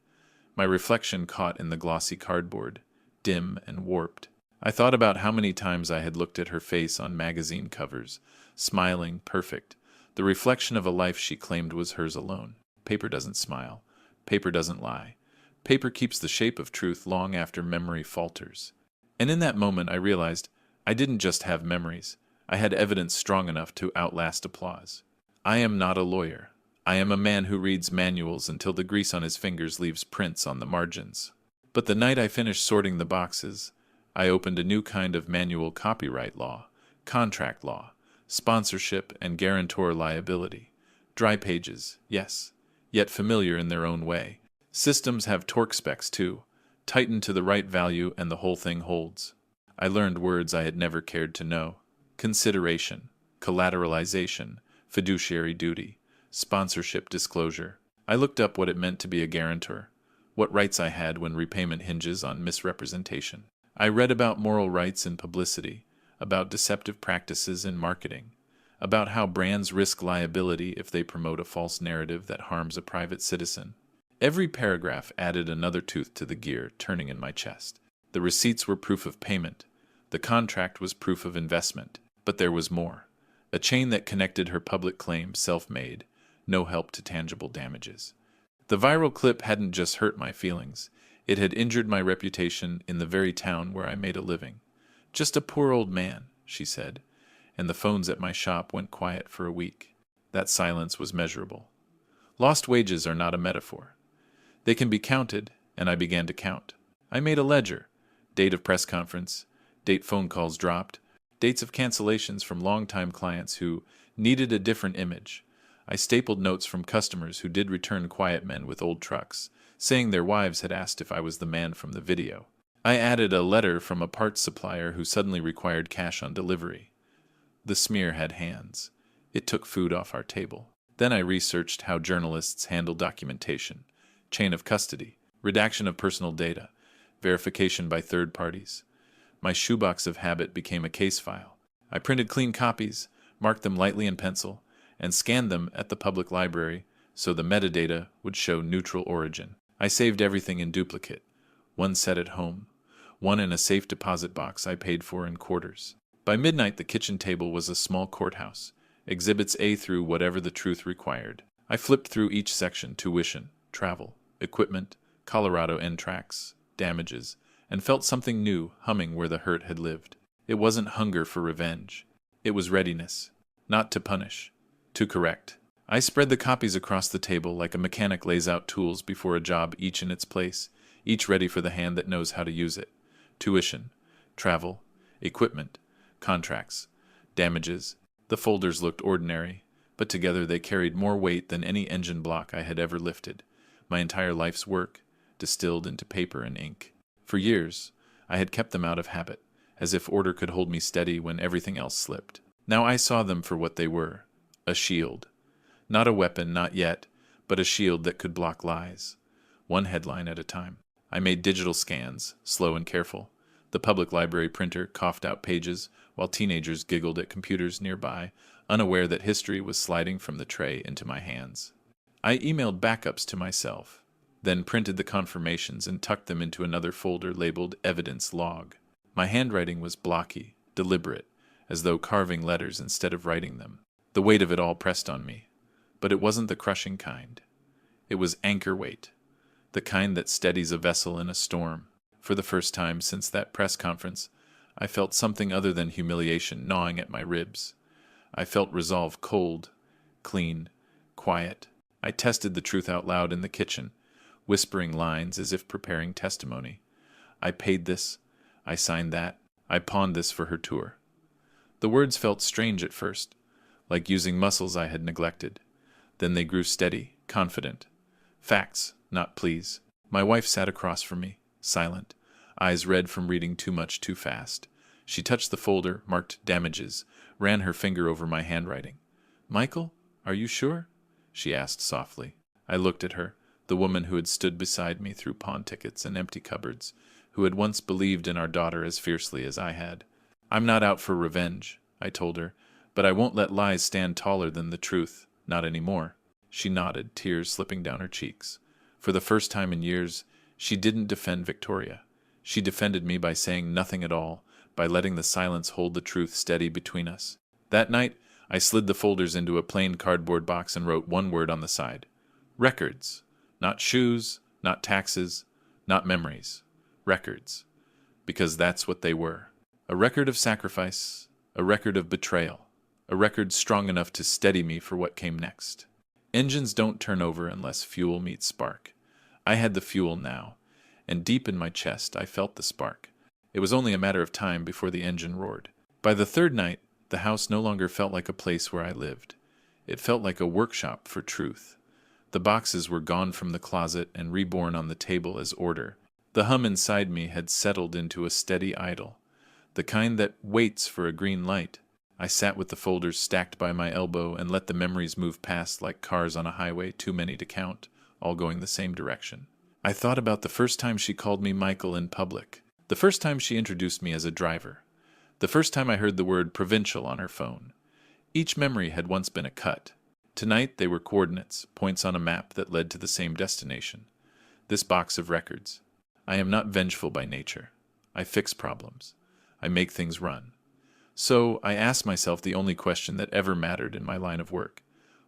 S1: my reflection caught in the glossy cardboard, dim and warped. I thought about how many times I had looked at her face on magazine covers, smiling, perfect, the reflection of a life she claimed was hers alone. Paper doesn't smile. Paper doesn't lie. Paper keeps the shape of truth long after memory falters. And in that moment I realized I didn't just have memories. I had evidence strong enough to outlast applause. I am not a lawyer. I am a man who reads manuals until the grease on his fingers leaves prints on the margins. But the night I finished sorting the boxes, I opened a new kind of manual copyright law, contract law, sponsorship and guarantor liability. Dry pages, yes, yet familiar in their own way. Systems have torque specs too, tightened to the right value and the whole thing holds. I learned words I had never cared to know. Consideration, collateralization, fiduciary duty, sponsorship disclosure. I looked up what it meant to be a guarantor, what rights I had when repayment hinges on misrepresentation. I read about moral rights in publicity, about deceptive practices in marketing, about how brands risk liability if they promote a false narrative that harms a private citizen. Every paragraph added another tooth to the gear turning in my chest. The receipts were proof of payment. The contract was proof of investment. But there was more. A chain that connected her public claim self-made, no help to tangible damages. The viral clip hadn't just hurt my feelings. It had injured my reputation in the very town where I made a living. Just a poor old man, she said, and the phones at my shop went quiet for a week. That silence was measurable. Lost wages are not a metaphor. They can be counted, and I began to count. I made a ledger, date of press conference, date phone calls dropped, dates of cancellations from longtime clients who needed a different image. I stapled notes from customers who did return quiet men with old trucks, saying their wives had asked if I was the man from the video. I added a letter from a parts supplier who suddenly required cash on delivery. The smear had hands. It took food off our table. Then I researched how journalists handle documentation, chain of custody, redaction of personal data, verification by third parties. My shoebox of habit became a case file. I printed clean copies, marked them lightly in pencil, and scanned them at the public library so the metadata would show neutral origin. I saved everything in duplicate, one set at home, one in a safe deposit box I paid for in quarters. By midnight, the kitchen table was a small courthouse, exhibits A through whatever the truth required. I flipped through each section: tuition, travel, equipment, Colorado N-tracks, damages, and felt something new humming where the hurt had lived. It wasn't hunger for revenge. It was readiness, not to punish, to correct. I spread the copies across the table like a mechanic lays out tools before a job, each in its place, each ready for the hand that knows how to use it. Tuition, travel, equipment, contracts, damages. The folders looked ordinary, but together they carried more weight than any engine block I had ever lifted. My entire life's work, distilled into paper and ink. For years, I had kept them out of habit, as if order could hold me steady when everything else slipped. Now I saw them for what they were: a shield. Not a weapon, not yet, but a shield that could block lies. One headline at a time. I made digital scans, slow and careful. The public library printer coughed out pages, while teenagers giggled at computers nearby, unaware that history was sliding from the tray into my hands. I emailed backups to myself, then printed the confirmations and tucked them into another folder labeled Evidence Log. My handwriting was blocky, deliberate, as though carving letters instead of writing them. The weight of it all pressed on me, but it wasn't the crushing kind. It was anchor weight, the kind that steadies a vessel in a storm. For the first time since that press conference, I felt something other than humiliation gnawing at my ribs. I felt resolve, cold, clean, quiet. I tested the truth out loud in the kitchen, whispering lines as if preparing testimony. I paid this, I signed that, I pawned this for her tour. The words felt strange at first, like using muscles I had neglected. Then they grew steady, confident. Facts, not pleas. My wife sat across from me, silent, eyes red from reading too much too fast. She touched the folder, marked damages, ran her finger over my handwriting. "Michael, are you sure?" she asked softly. I looked at her, the woman who had stood beside me through pawn tickets and empty cupboards, who had once believed in our daughter as fiercely as I had. "I'm not out for revenge," I told her, "but I won't let lies stand taller than the truth, not anymore." She nodded, tears slipping down her cheeks. For the first time in years, she didn't defend Victoria. She defended me by saying nothing at all, by letting the silence hold the truth steady between us. That night, I slid the folders into a plain cardboard box and wrote one word on the side: records. Not shoes, not taxes, not memories. Records. Because that's what they were. A record of sacrifice, a record of betrayal, a record strong enough to steady me for what came next. Engines don't turn over unless fuel meets spark. I had the fuel now, and deep in my chest I felt the spark. It was only a matter of time before the engine roared. By the third night, the house no longer felt like a place where I lived. It felt like a workshop for truth. The boxes were gone from the closet and reborn on the table as order. The hum inside me had settled into a steady idle, the kind that waits for a green light. I sat with the folders stacked by my elbow and let the memories move past like cars on a highway too many to count, all going the same direction. I thought about the first time she called me Michael in public, the first time she introduced me as a driver, the first time I heard the word provincial on her phone. Each memory had once been a cut. Tonight they were coordinates, points on a map that led to the same destination. This box of records. I am not vengeful by nature. I fix problems. I make things run. So I asked myself the only question that ever mattered in my line of work.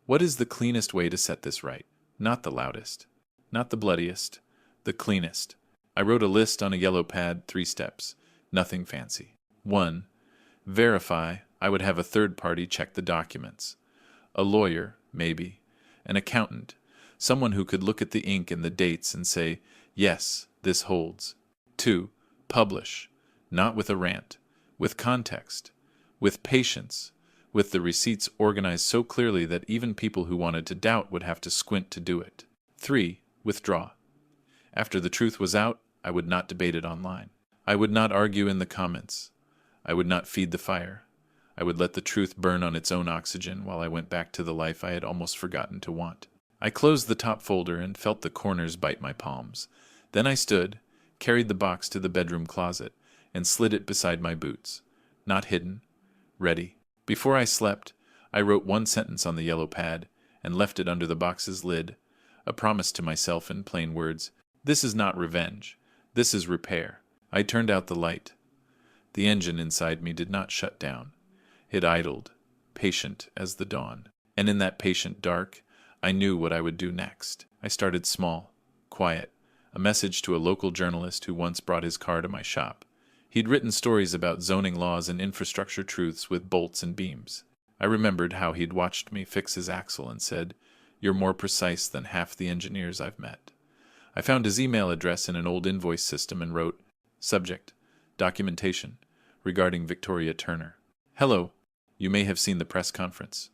S1: What is the cleanest way to set this right? Not the loudest. Not the bloodiest. The cleanest. I wrote a list on a yellow pad, 3 steps. Nothing fancy. 1. Verify. I would have a third party check the documents. A lawyer, maybe. An accountant. Someone who could look at the ink and the dates and say, yes, this holds. 2. Publish, not with a rant, with context, with patience, with the receipts organized so clearly that even people who wanted to doubt would have to squint to do it. 3. Withdraw. After the truth was out, I would not debate it online. I would not argue in the comments. I would not feed the fire. I would let the truth burn on its own oxygen while I went back to the life I had almost forgotten to want. I closed the top folder and felt the corners bite my palms. Then I stood, carried the box to the bedroom closet, and slid it beside my boots. Not hidden. Ready. Before I slept, I wrote one sentence on the yellow pad and left it under the box's lid, a promise to myself in plain words. This is not revenge. This is repair. I turned out the light. The engine inside me did not shut down. It idled, patient as the dawn. And in that patient dark, I knew what I would do next. I started small, quiet, a message to a local journalist who once brought his car to my shop. He'd written stories about zoning laws and infrastructure truths with bolts and beams. I remembered how he'd watched me fix his axle and said, "You're more precise than half the engineers I've met." I found his email address in an old invoice system and wrote, "Subject, documentation, regarding Victoria Turner. Hello. You may have seen the press conference.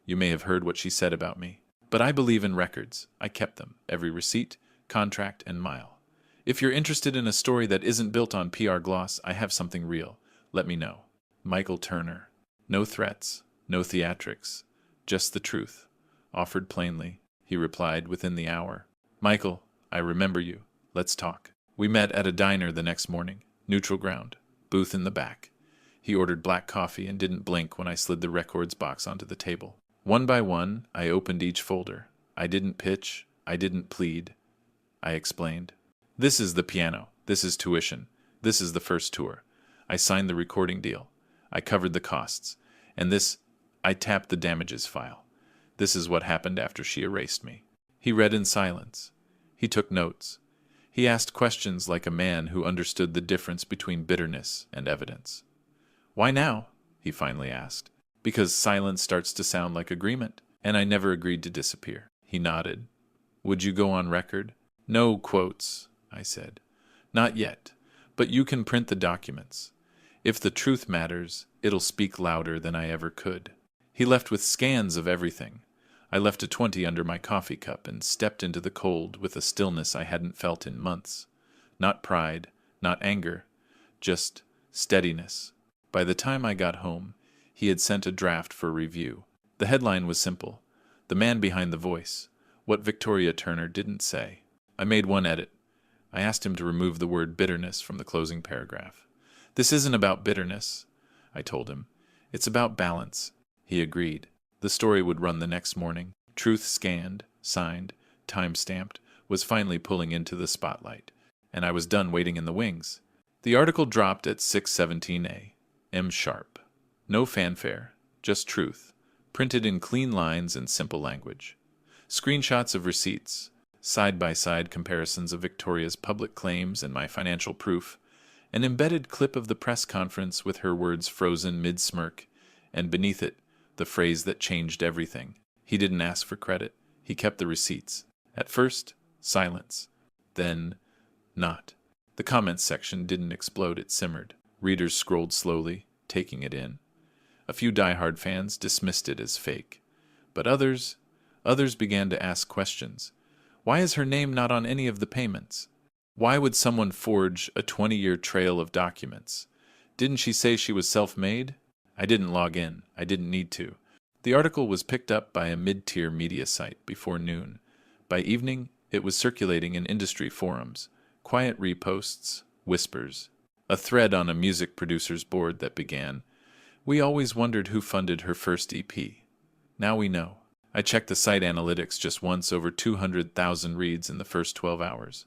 S1: You may have heard what she said about me. But I believe in records. I kept them, every receipt, contract, and mile. If you're interested in a story that isn't built on PR gloss, I have something real. Let me know. Michael Turner." No threats, no theatrics, just the truth. Offered plainly, he replied within the hour. "Michael, I remember you. Let's talk." We met at a diner the next morning, neutral ground, booth in the back. He ordered black coffee and didn't blink when I slid the records box onto the table. One by one, I opened each folder. I didn't pitch. I didn't plead. I explained. "This is the piano. This is tuition. This is the first tour. I signed the recording deal. I covered the costs. And this, I tapped the damages file. This is what happened after she erased me." He read in silence. He took notes. He asked questions like a man who understood the difference between bitterness and evidence. "Why now?" he finally asked. "Because silence starts to sound like agreement, and I never agreed to disappear." He nodded. "Would you go on record?" "No quotes," I said. "Not yet, but you can print the documents. If the truth matters, it'll speak louder than I ever could." He left with scans of everything. I left a 20 under my coffee cup and stepped into the cold with a stillness I hadn't felt in months. Not pride, not anger, just steadiness. By the time I got home, he had sent a draft for review. The headline was simple: "The man behind the voice. What Victoria Turner didn't say." I made one edit. I asked him to remove the word bitterness from the closing paragraph. "This isn't about bitterness," I told him. "It's about balance." He agreed. The story would run the next morning. Truth scanned, signed, time-stamped, was finally pulling into the spotlight, and I was done waiting in the wings. The article dropped at 6:17 a.m. sharp. No fanfare, just truth, printed in clean lines and simple language. Screenshots of receipts, side-by-side comparisons of Victoria's public claims and my financial proof, an embedded clip of the press conference with her words frozen mid-smirk, and beneath it, the phrase that changed everything. He didn't ask for credit. He kept the receipts. At first, silence. Then, not. The comments section didn't explode, it simmered. Readers scrolled slowly, taking it in. A few diehard fans dismissed it as fake. But others began to ask questions. Why is her name not on any of the payments? Why would someone forge a 20-year trail of documents? Didn't she say she was self-made? I didn't log in. I didn't need to. The article was picked up by a mid-tier media site before noon. By evening, it was circulating in industry forums. Quiet reposts, whispers. A thread on a music producer's board that began, "We always wondered who funded her first EP. Now we know." I checked the site analytics just once, over 200,000 reads in the first 12 hours.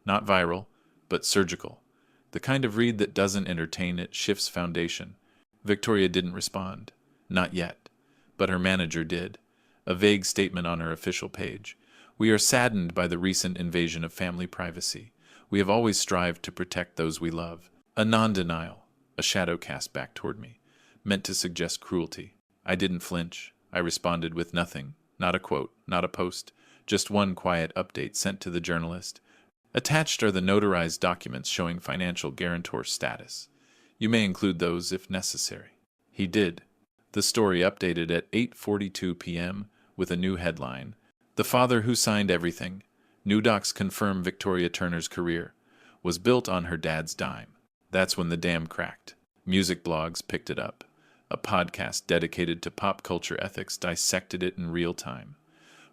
S1: Not viral, but surgical. The kind of read that doesn't entertain, it shifts foundation. Victoria didn't respond. Not yet. But her manager did. A vague statement on her official page. "We are saddened by the recent invasion of family privacy. We have always strived to protect those we love." A non-denial, a shadow cast back toward me, meant to suggest cruelty. I didn't flinch. I responded with nothing. Not a quote, not a post. Just one quiet update sent to the journalist. Attached are the notarized documents showing financial guarantor status. You may include those if necessary. He did. The story updated at 8:42 p.m. with a new headline. The father who signed everything, new docs confirm Victoria Turner's career, was built on her dad's dime. That's when the dam cracked. Music blogs picked it up. A podcast dedicated to pop culture ethics dissected it in real time.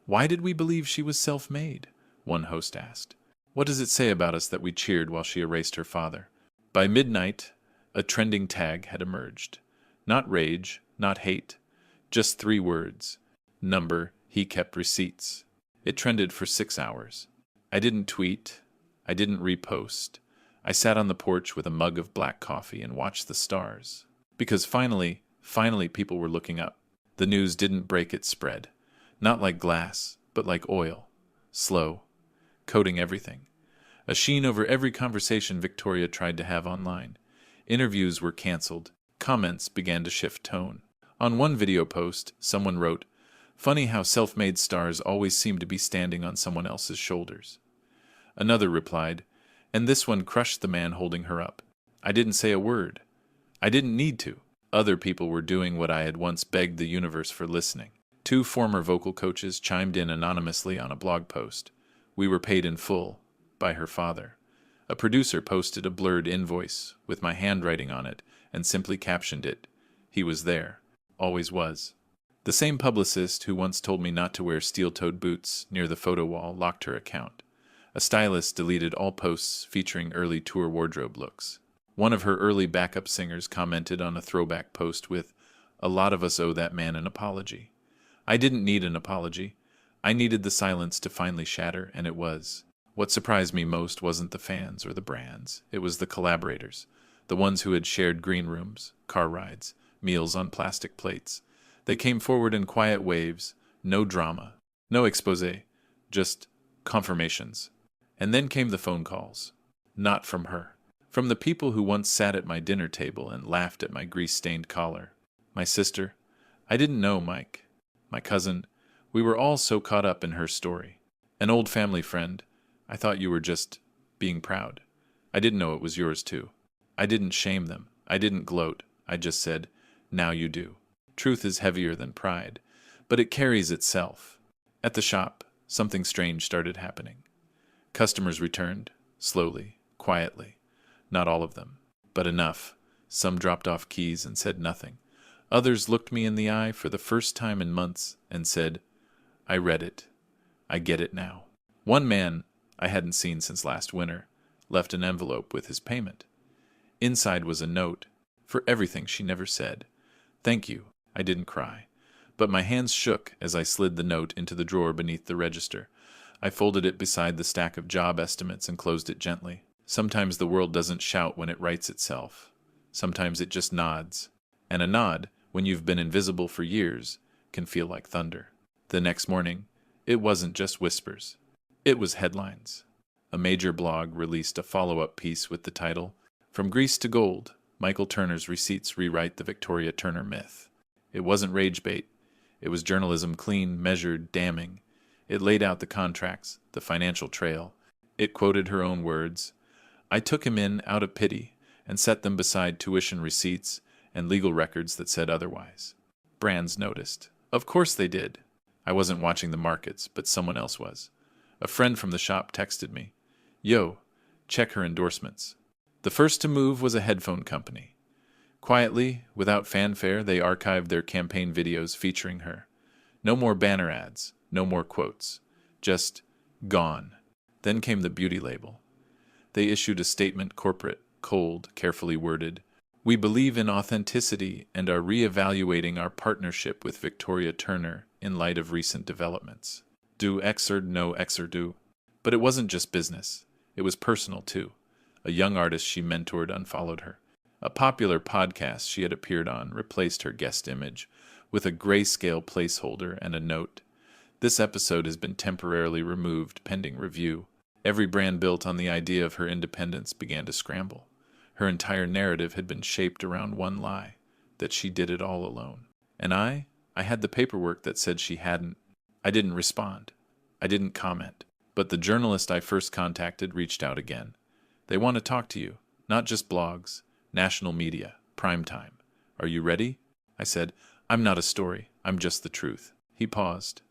S1: Why did we believe she was self-made? One host asked. What does it say about us that we cheered while she erased her father? By midnight, a trending tag had emerged. Not rage, not hate, just 3 words. Number, he kept receipts. It trended for 6 hours. I didn't tweet. I didn't repost. I sat on the porch with a mug of black coffee and watched the stars. Because finally people were looking up. The news didn't break, it spread. Not like glass, but like oil. Slow. Coating everything. A sheen over every conversation Victoria tried to have online. Interviews were canceled. Comments began to shift tone. On one video post, someone wrote, "Funny how self-made stars always seem to be standing on someone else's shoulders." Another replied, "And this one crushed the man holding her up. I didn't say a word. I didn't need to." Other people were doing what I had once begged the universe for listening. 2 former vocal coaches chimed in anonymously on a blog post. We were paid in full, by her father. A producer posted a blurred invoice with my handwriting on it and simply captioned it, "He was there, always was." The same publicist who once told me not to wear steel-toed boots near the photo wall locked her account. A stylist deleted all posts featuring early tour wardrobe looks. One of her early backup singers commented on a throwback post with, "A lot of us owe that man an apology." I didn't need an apology. I needed the silence to finally shatter, and it was. What surprised me most wasn't the fans or the brands. It was the collaborators, the ones who had shared green rooms, car rides, meals on plastic plates. They came forward in quiet waves, no drama, no exposé, just confirmations. And then came the phone calls. Not from her. From the people who once sat at my dinner table and laughed at my grease-stained collar. My sister. I didn't know Mike. My cousin. We were all so caught up in her story. An old family friend. I thought you were just being proud. I didn't know it was yours too. I didn't shame them. I didn't gloat. I just said, now you do. Truth is heavier than pride, but it carries itself. At the shop, something strange started happening. Customers returned, slowly, quietly. Not all of them, but enough. Some dropped off keys and said nothing. Others looked me in the eye for the first time in months and said, I read it. I get it now. One man, I hadn't seen since last winter, left an envelope with his payment. Inside was a note, for everything she never said. Thank you. I didn't cry, but my hands shook as I slid the note into the drawer beneath the register. I folded it beside the stack of job estimates and closed it gently. Sometimes the world doesn't shout when it writes itself. Sometimes it just nods. And a nod, when you've been invisible for years, can feel like thunder. The next morning, it wasn't just whispers. It was headlines. A major blog released a follow-up piece with the title, From Grease to Gold, Michael Turner's Receipts Rewrite the Victoria Turner Myth. It wasn't rage bait. It was journalism, clean, measured, damning. It laid out the contracts, the financial trail. It quoted her own words. I took him in out of pity and set them beside tuition receipts and legal records that said otherwise. Brands noticed. Of course they did. I wasn't watching the markets, but someone else was. A friend from the shop texted me. Yo, check her endorsements. The first to move was a headphone company. Quietly, without fanfare, they archived their campaign videos featuring her. No more banner ads, no more quotes. Just gone. Then came the beauty label. They issued a statement, corporate, cold, carefully worded. We believe in authenticity and are re-evaluating our partnership with Victoria Turner in light of recent developments. Do X or no X or do. But it wasn't just business. It was personal, too. A young artist she mentored unfollowed her. A popular podcast she had appeared on replaced her guest image with a grayscale placeholder and a note. This episode has been temporarily removed pending review. Every brand built on the idea of her independence began to scramble. Her entire narrative had been shaped around one lie, that she did it all alone. And I had the paperwork that said she hadn't. I didn't respond. I didn't comment. But the journalist I first contacted reached out again. They want to talk to you, not just blogs, national media, prime time. Are you ready? I said, I'm not a story, I'm just the truth. He paused,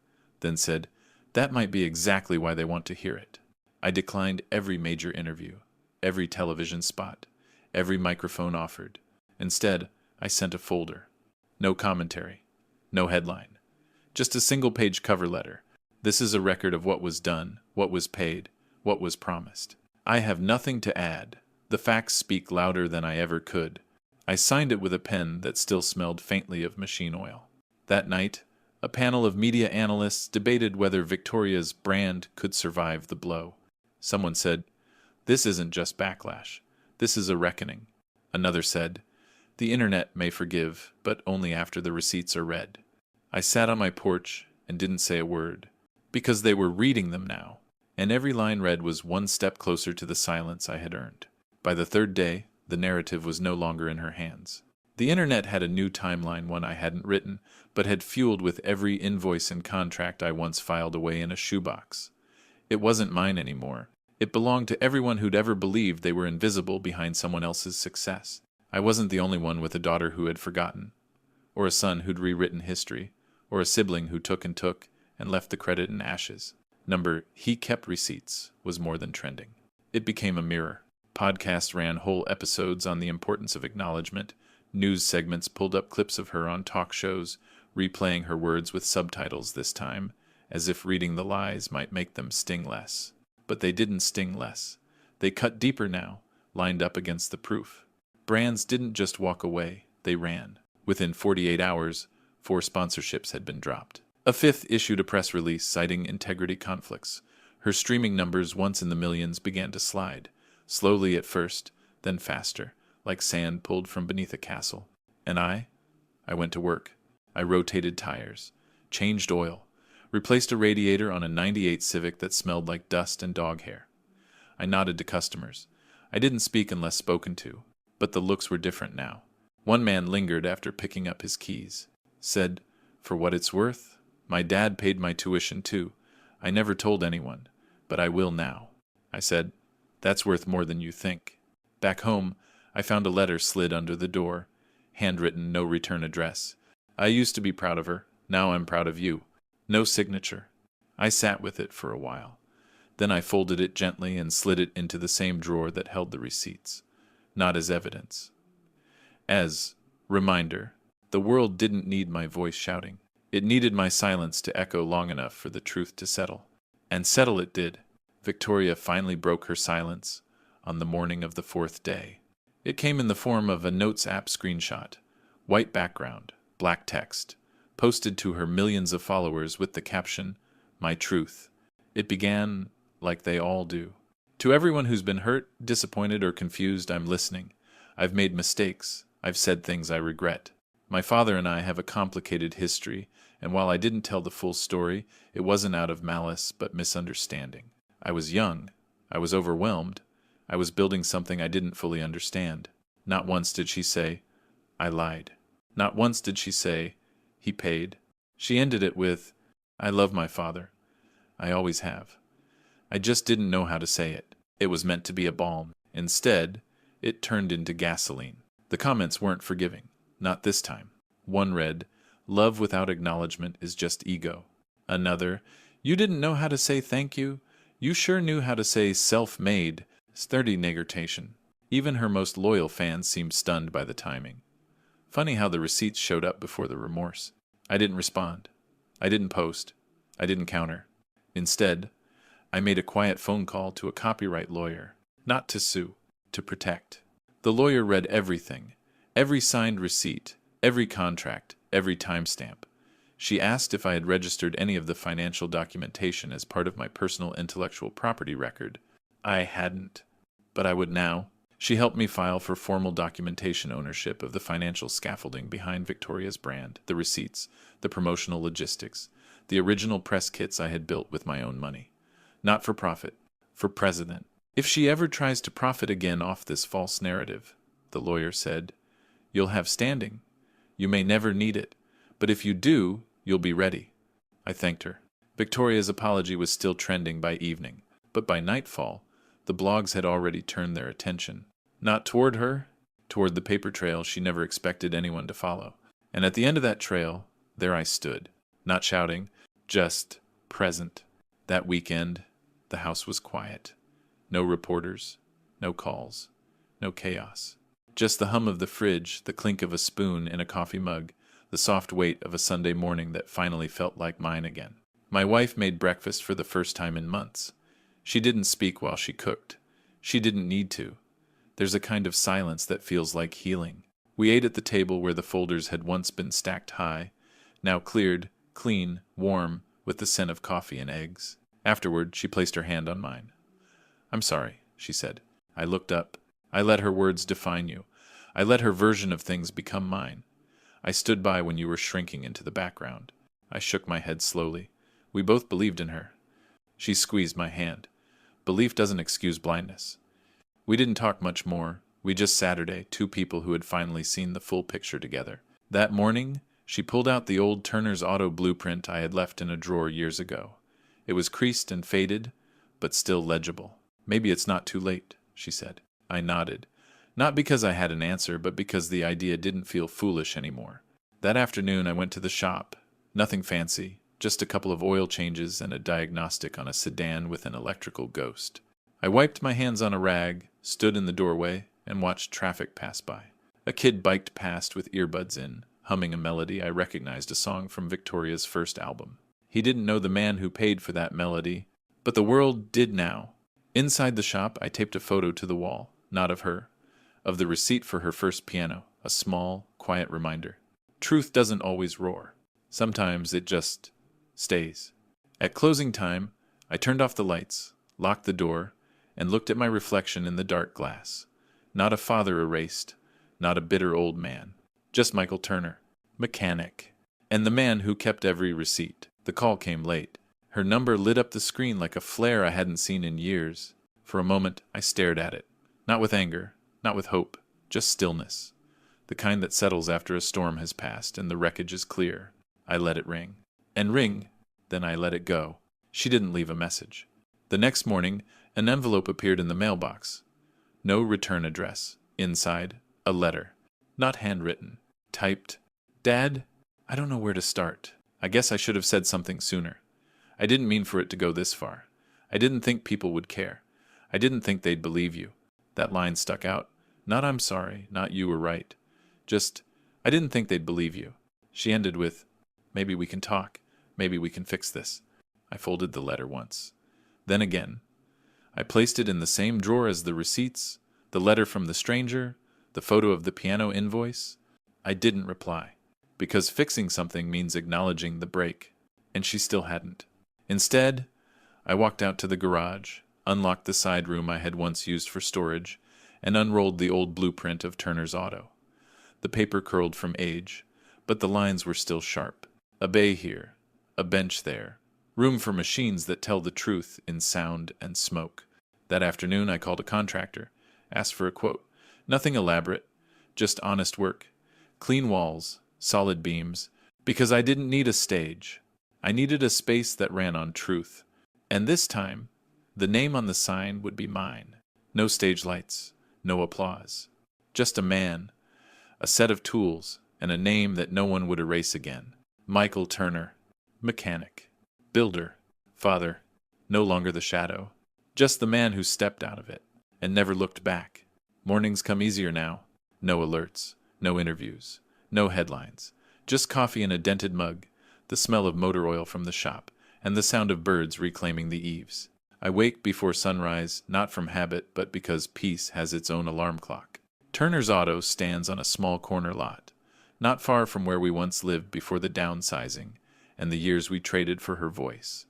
S1: then said, that might be exactly why they want to hear it. I declined every major interview, every television spot, every microphone offered. Instead, I sent a folder. No commentary, no headline, just a single-page cover letter. This is a record of what was done, what was paid, what was promised. I have nothing to add. The facts speak louder than I ever could. I signed it with a pen that still smelled faintly of machine oil. That night, a panel of media analysts debated whether Victoria's brand could survive the blow. Someone said, this isn't just backlash. This is a reckoning. Another said, the internet may forgive, but only after the receipts are read. I sat on my porch and didn't say a word, because they were reading them now, and every line read was one step closer to the silence I had earned. By the third day, the narrative was no longer in her hands. The internet had a new timeline, one I hadn't written, but had fueled with every invoice and contract I once filed away in a shoebox. It wasn't mine anymore. It belonged to everyone who'd ever believed they were invisible behind someone else's success. I wasn't the only one with a daughter who had forgotten, or a son who'd rewritten history, or a sibling who took and left the credit in ashes. He kept receipts was more than trending. It became a mirror. Podcasts ran whole episodes on the importance of acknowledgement. News segments pulled up clips of her on talk shows, replaying her words with subtitles this time, as if reading the lies might make them sting less. But they didn't sting less. They cut deeper now, lined up against the proof. Brands didn't just walk away, they ran. Within 48 hours, 4 sponsorships had been dropped. A 5th issued a press release citing integrity conflicts. Her streaming numbers, once in the millions, began to slide. Slowly at first, then faster, like sand pulled from beneath a castle. And I went to work. I rotated tires, changed oil, replaced a radiator on a '98 Civic that smelled like dust and dog hair. I nodded to customers. I didn't speak unless spoken to, but the looks were different now. One man lingered after picking up his keys. Said, for what it's worth, my dad paid my tuition too. I never told anyone, but I will now. I said, that's worth more than you think. Back home, I found a letter slid under the door, handwritten, no return address. I used to be proud of her, now I'm proud of you. No signature. I sat with it for a while. Then I folded it gently and slid it into the same drawer that held the receipts. Not as evidence. As reminder, the world didn't need my voice shouting. It needed my silence to echo long enough for the truth to settle. And settle it did. Victoria finally broke her silence on the morning of the 4th day. It came in the form of a Notes app screenshot, white background, black text, posted to her millions of followers with the caption, My Truth. It began like they all do. To everyone who's been hurt, disappointed, or confused, I'm listening. I've made mistakes. I've said things I regret. My father and I have a complicated history, and while I didn't tell the full story, it wasn't out of malice but misunderstanding. I was young. I was overwhelmed. I was building something I didn't fully understand. Not once did she say, I lied. Not once did she say, he paid. She ended it with, I love my father. I always have. I just didn't know how to say it. It was meant to be a balm. Instead, it turned into gasoline. The comments weren't forgiving. Not this time. One read, love without acknowledgement is just ego. Another, you didn't know how to say thank you? You sure knew how to say self-made, sturdy negation. Even her most loyal fans seemed stunned by the timing. Funny how the receipts showed up before the remorse. I didn't respond. I didn't post. I didn't counter. Instead, I made a quiet phone call to a copyright lawyer, not to sue, to protect. The lawyer read everything, every signed receipt, every contract, every timestamp. She asked if I had registered any of the financial documentation as part of my personal intellectual property record. I hadn't, but I would now. She helped me file for formal documentation ownership of the financial scaffolding behind Victoria's brand, the receipts, the promotional logistics, the original press kits I had built with my own money. Not for profit, for precedent. If she ever tries to profit again off this false narrative, the lawyer said, you'll have standing. You may never need it, but if you do, you'll be ready. I thanked her. Victoria's apology was still trending by evening, but by nightfall, the blogs had already turned their attention. Not toward her, toward the paper trail she never expected anyone to follow. And at the end of that trail, there I stood, not shouting, just present. That weekend, the house was quiet. No reporters, no calls, no chaos. Just the hum of the fridge, the clink of a spoon in a coffee mug, the soft weight of a Sunday morning that finally felt like mine again. My wife made breakfast for the first time in months. She didn't speak while she cooked. She didn't need to. There's a kind of silence that feels like healing. We ate at the table where the folders had once been stacked high, now cleared, clean, warm, with the scent of coffee and eggs. Afterward, she placed her hand on mine. "I'm sorry," she said. I looked up. I let her words define you. I let her version of things become mine. I stood by when you were shrinking into the background. I shook my head slowly. We both believed in her. She squeezed my hand. Belief doesn't excuse blindness. We didn't talk much more. We just Saturday, two people who had finally seen the full picture together. That morning, she pulled out the old Turner's Auto blueprint I had left in a drawer years ago. It was creased and faded, but still legible. "Maybe it's not too late," she said. I nodded. Not because I had an answer, but because the idea didn't feel foolish anymore. That afternoon I went to the shop. Nothing fancy, just a couple of oil changes and a diagnostic on a sedan with an electrical ghost. I wiped my hands on a rag, stood in the doorway, and watched traffic pass by. A kid biked past with earbuds in, humming a melody I recognized, a song from Victoria's first album. He didn't know the man who paid for that melody, but the world did now. Inside the shop, I taped a photo to the wall, not of her, of the receipt for her first piano, a small, quiet reminder. Truth doesn't always roar. Sometimes it just stays. At closing time, I turned off the lights, locked the door, and looked at my reflection in the dark glass. Not a father erased, not a bitter old man. Just Michael Turner, mechanic, and the man who kept every receipt. The call came late. Her number lit up the screen like a flare I hadn't seen in years. For a moment, I stared at it. Not with anger, not with hope, just stillness. The kind that settles after a storm has passed and the wreckage is clear. I let it ring. And ring, then I let it go. She didn't leave a message. The next morning, an envelope appeared in the mailbox. No return address. Inside, a letter. Not handwritten. Typed. "Dad, I don't know where to start. I guess I should have said something sooner. I didn't mean for it to go this far. I didn't think people would care. I didn't think they'd believe you." That line stuck out. Not "I'm sorry," not "you were right." Just, I didn't think they'd believe you. She ended with, "Maybe we can talk. Maybe we can fix this." I folded the letter once. Then again. I placed it in the same drawer as the receipts, the letter from the stranger, the photo of the piano invoice. I didn't reply, because fixing something means acknowledging the break, and she still hadn't. Instead, I walked out to the garage, unlocked the side room I had once used for storage, and unrolled the old blueprint of Turner's Auto. The paper curled from age, but the lines were still sharp. A bay here, a bench there, room for machines that tell the truth in sound and smoke. That afternoon I called a contractor, asked for a quote. Nothing elaborate, just honest work. Clean walls, solid beams, because I didn't need a stage. I needed a space that ran on truth. And this time, the name on the sign would be mine. No stage lights, no applause. Just a man, a set of tools, and a name that no one would erase again. Michael Turner, mechanic, builder, father, no longer the shadow. Just the man who stepped out of it and never looked back. Mornings come easier now. No alerts, no interviews, no headlines. Just coffee in a dented mug, the smell of motor oil from the shop, and the sound of birds reclaiming the eaves. I wake before sunrise, not from habit, but because peace has its own alarm clock. Turner's Auto stands on a small corner lot, not far from where we once lived before the downsizing and the years we traded for her voice.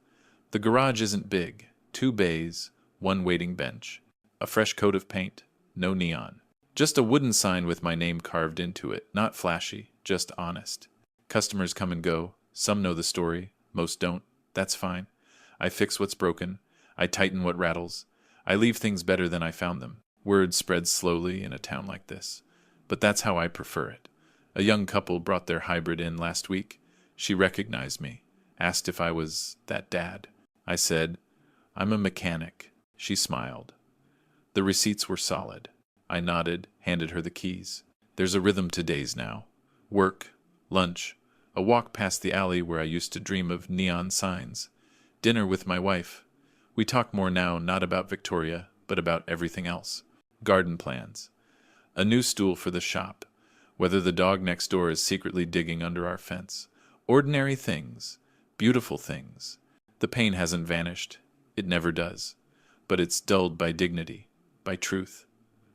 S1: The garage isn't big, 2 bays, 1 waiting bench, a fresh coat of paint, no neon. Just a wooden sign with my name carved into it, not flashy, just honest. Customers come and go, some know the story, most don't, that's fine. I fix what's broken, I tighten what rattles, I leave things better than I found them. Word spreads slowly in a town like this, but that's how I prefer it. A young couple brought their hybrid in last week. She recognized me, asked if I was that dad. I said, "I'm a mechanic." She smiled. The receipts were solid. I nodded, handed her the keys. There's a rhythm to days now. Work, lunch, a walk past the alley where I used to dream of neon signs, dinner with my wife. We talk more now, not about Victoria, but about everything else. Garden plans. A new stool for the shop. Whether the dog next door is secretly digging under our fence. Ordinary things. Beautiful things. The pain hasn't vanished. It never does. But it's dulled by dignity, by truth,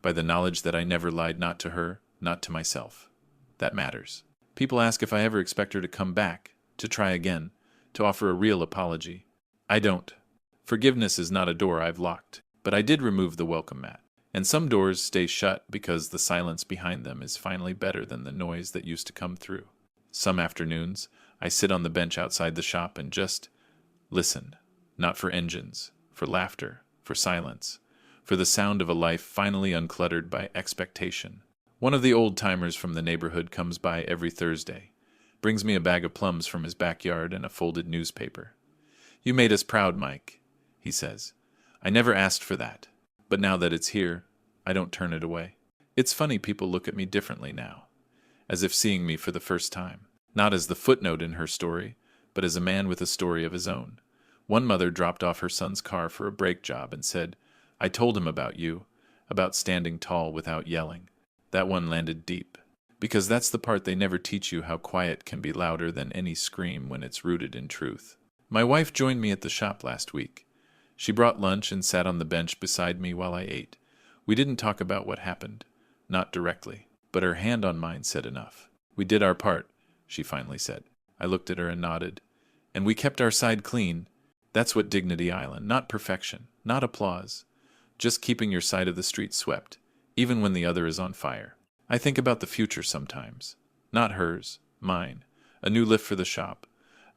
S1: by the knowledge that I never lied, not to her, not to myself. That matters. People ask if I ever expect her to come back, to try again, to offer a real apology. I don't. Forgiveness is not a door I've locked, but I did remove the welcome mat. And some doors stay shut because the silence behind them is finally better than the noise that used to come through. Some afternoons, I sit on the bench outside the shop and just listen, not for engines, for laughter, for silence, for the sound of a life finally uncluttered by expectation. One of the old-timers from the neighborhood comes by every Thursday, brings me a bag of plums from his backyard and a folded newspaper. "You made us proud, Mike," he says. "I never asked for that, but now that it's here, I don't turn it away." It's funny people look at me differently now, as if seeing me for the first time, not as the footnote in her story, but as a man with a story of his own. One mother dropped off her son's car for a brake job and said, "I told him about you, about standing tall without yelling." That one landed deep, because that's the part they never teach you, how quiet can be louder than any scream when it's rooted in truth. My wife joined me at the shop last week. She brought lunch and sat on the bench beside me while I ate. We didn't talk about what happened, not directly, but her hand on mine said enough. "We did our part," she finally said. I looked at her and nodded. "And we kept our side clean." That's what Dignity Island, not perfection, not applause, just keeping your side of the street swept, even when the other is on fire. I think about the future sometimes. Not hers, mine. A new lift for the shop.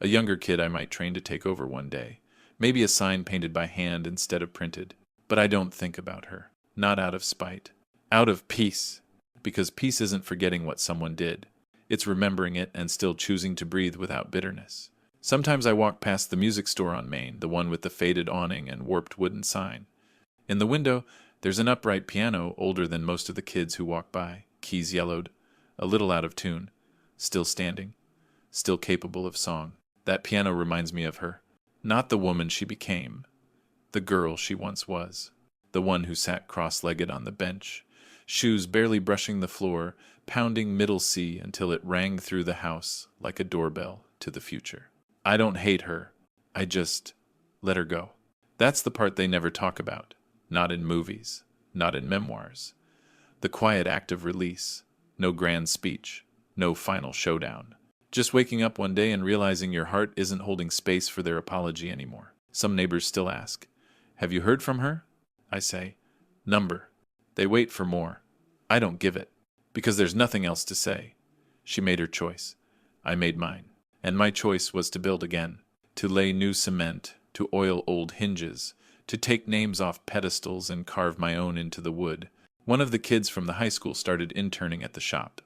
S1: A younger kid I might train to take over one day. Maybe a sign painted by hand instead of printed. But I don't think about her. Not out of spite. Out of peace. Because peace isn't forgetting what someone did. It's remembering it and still choosing to breathe without bitterness. Sometimes I walk past the music store on Main, the one with the faded awning and warped wooden sign. In the window, there's an upright piano older than most of the kids who walk by, keys yellowed, a little out of tune, still standing, still capable of song. That piano reminds me of her. Not the woman she became, the girl she once was, the one who sat cross-legged on the bench, shoes barely brushing the floor, pounding middle C until it rang through the house like a doorbell to the future. I don't hate her. I just let her go. That's the part they never talk about. Not in movies. Not in memoirs. The quiet act of release. No grand speech. No final showdown. Just waking up one day and realizing your heart isn't holding space for their apology anymore. Some neighbors still ask, "Have you heard from her?" I say, "Number." They wait for more. I don't give it. Because there's nothing else to say. She made her choice. I made mine. And my choice was to build again, to lay new cement, to oil old hinges, to take names off pedestals and carve my own into the wood. One of the kids from the high school started interning at the shop.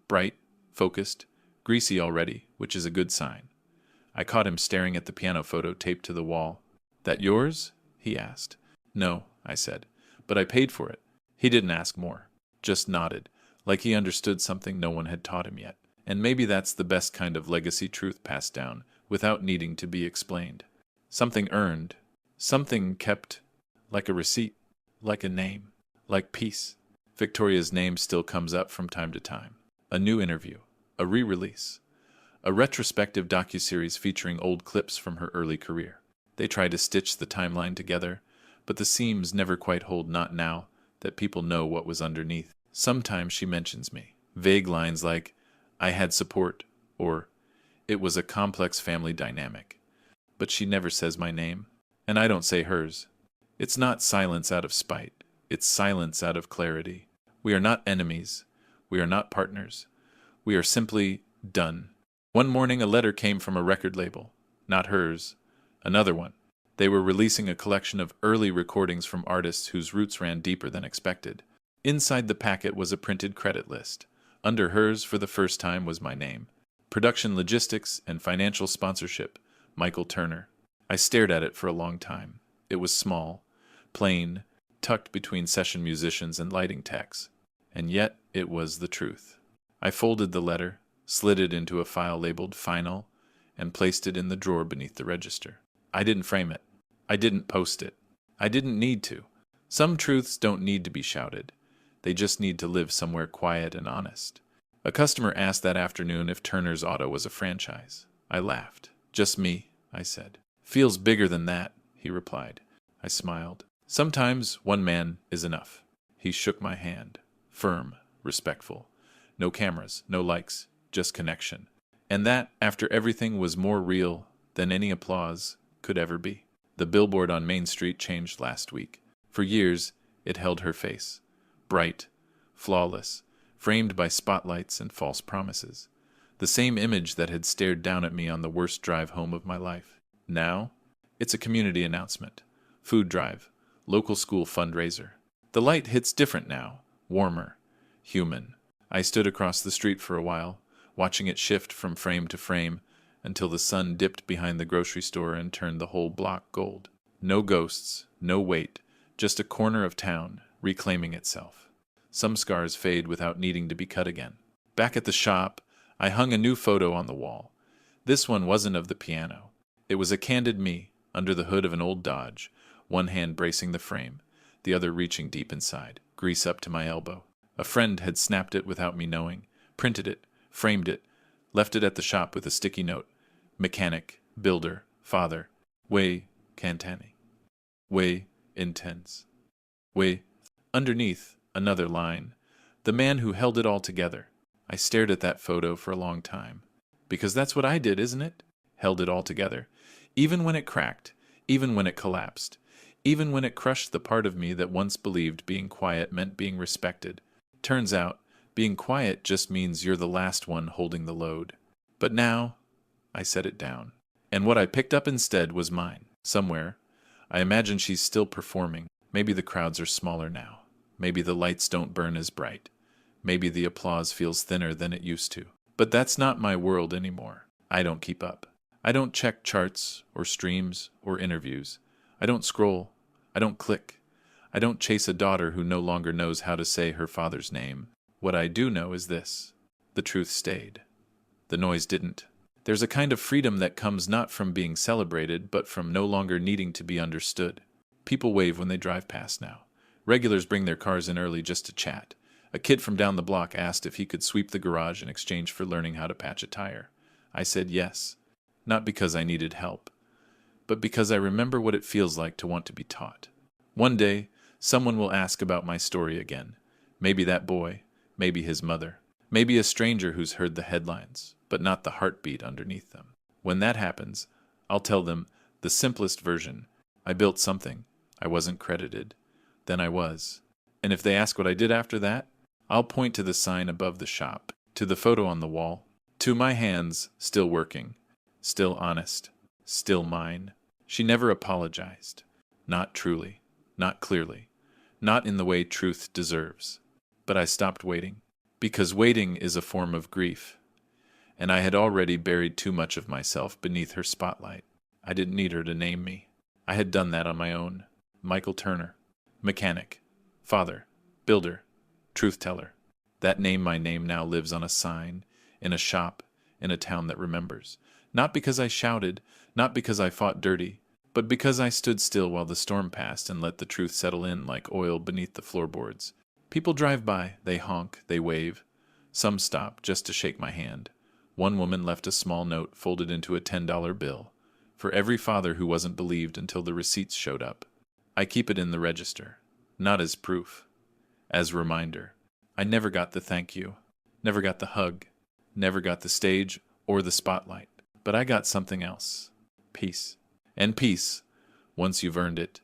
S1: Bright, focused, greasy already, which is a good sign. I caught him staring at the piano photo taped to the wall. "That yours?" he asked. "No," I said, "but I paid for it." He didn't ask more, just nodded, like he understood something no one had taught him yet. And maybe that's the best kind of legacy truth passed down, without needing to be explained. Something earned, something kept, like a receipt, like a name, like peace. Victoria's name still comes up from time to time. A new interview, a re-release, a retrospective docuseries featuring old clips from her early career. They try to stitch the timeline together, but the seams never quite hold, not now that people know what was underneath. Sometimes she mentions me. Vague lines like, "I had support," or "It was a complex family dynamic." But she never says my name, and I don't say hers. It's not silence out of spite. It's silence out of clarity. We are not enemies. We are not partners. We are simply done. One morning a letter came from a record label. Not hers. Another one. They were releasing a collection of early recordings from artists whose roots ran deeper than expected. Inside the packet was a printed credit list. Under hers, for the first time, was my name. Production logistics and financial sponsorship, Michael Turner. I stared at it for a long time. It was small, plain, tucked between session musicians and lighting techs. And yet it was the truth. I folded the letter, slid it into a file labeled Final, and placed it in the drawer beneath the register. I didn't frame it. I didn't post it. I didn't need to. Some truths don't need to be shouted. They just need to live somewhere quiet and honest. A customer asked that afternoon if Turner's Auto was a franchise. I laughed. Just me, I said. Feels bigger than that, he replied. I smiled. Sometimes one man is enough. He shook my hand. Firm, respectful. No cameras, no likes, just connection. And that, after everything, was more real than any applause could ever be. The billboard on Main Street changed last week. For years, it held her face. Bright, flawless, framed by spotlights and false promises. The same image that had stared down at me on the worst drive home of my life. Now, it's a community announcement. Food drive. Local school fundraiser. The light hits different now. Warmer. Human. I stood across the street for a while, watching it shift from frame to frame until the sun dipped behind the grocery store and turned the whole block gold. No ghosts, no weight, just a corner of town reclaiming itself. Some scars fade without needing to be cut again. Back at the shop, I hung a new photo on the wall. This one wasn't of the piano. It was a candid me, under the hood of an old Dodge, one hand bracing the frame, the other reaching deep inside, grease up to my elbow. A friend had snapped it without me knowing, printed it, framed it, left it at the shop with a sticky note. Mechanic, builder, father, way Cantani. Way intense. Way. Underneath, another line. The man who held it all together. I stared at that photo for a long time. Because that's what I did, isn't it? Held it all together. Even when it cracked, even when it collapsed, even when it crushed the part of me that once believed being quiet meant being respected. Turns out, being quiet just means you're the last one holding the load. But now, I set it down. And what I picked up instead was mine. Somewhere. I imagine she's still performing. Maybe the crowds are smaller now. Maybe the lights don't burn as bright. Maybe the applause feels thinner than it used to. But that's not my world anymore. I don't keep up. I don't check charts or streams or interviews. I don't scroll. I don't click. I don't chase a daughter who no longer knows how to say her father's name. What I do know is this. The truth stayed. The noise didn't. There's a kind of freedom that comes not from being celebrated, but from no longer needing to be understood. People wave when they drive past now. Regulars bring their cars in early just to chat. A kid from down the block asked if he could sweep the garage in exchange for learning how to patch a tire. I said yes, not because I needed help, but because I remember what it feels like to want to be taught. One day, someone will ask about my story again. Maybe that boy, maybe his mother, maybe a stranger who's heard the headlines, but not the heartbeat underneath them. When that happens, I'll tell them the simplest version. I built something. I wasn't credited. Then I was. And if they ask what I did after that, I'll point to the sign above the shop, to the photo on the wall, to my hands still working, still honest, still mine. She never apologized. Not truly, not clearly, not in the way truth deserves. But I stopped waiting, because waiting is a form of grief. And I had already buried too much of myself beneath her spotlight. I didn't need her to name me. I had done that on my own. Michael Turner. Mechanic. Father. Builder. Truth teller. That name, my name, now lives on a sign, in a shop, in a town that remembers. Not because I shouted, not because I fought dirty, but because I stood still while the storm passed and let the truth settle in like oil beneath the floorboards. People drive by, they honk, they wave. Some stop just to shake my hand. One woman left a small note folded into a $10 bill for every father who wasn't believed until the receipts showed up. I keep it in the register, not as proof, as reminder. I never got the thank you, never got the hug, never got the stage or the spotlight, but I got something else. Peace. And peace, once you've earned it,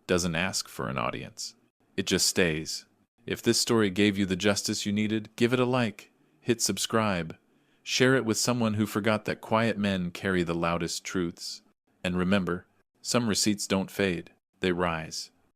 S1: doesn't ask for an audience. It just stays. If this story gave you the justice you needed, give it a like, hit subscribe, share it with someone who forgot that quiet men carry the loudest truths. And remember, some receipts don't fade, they rise.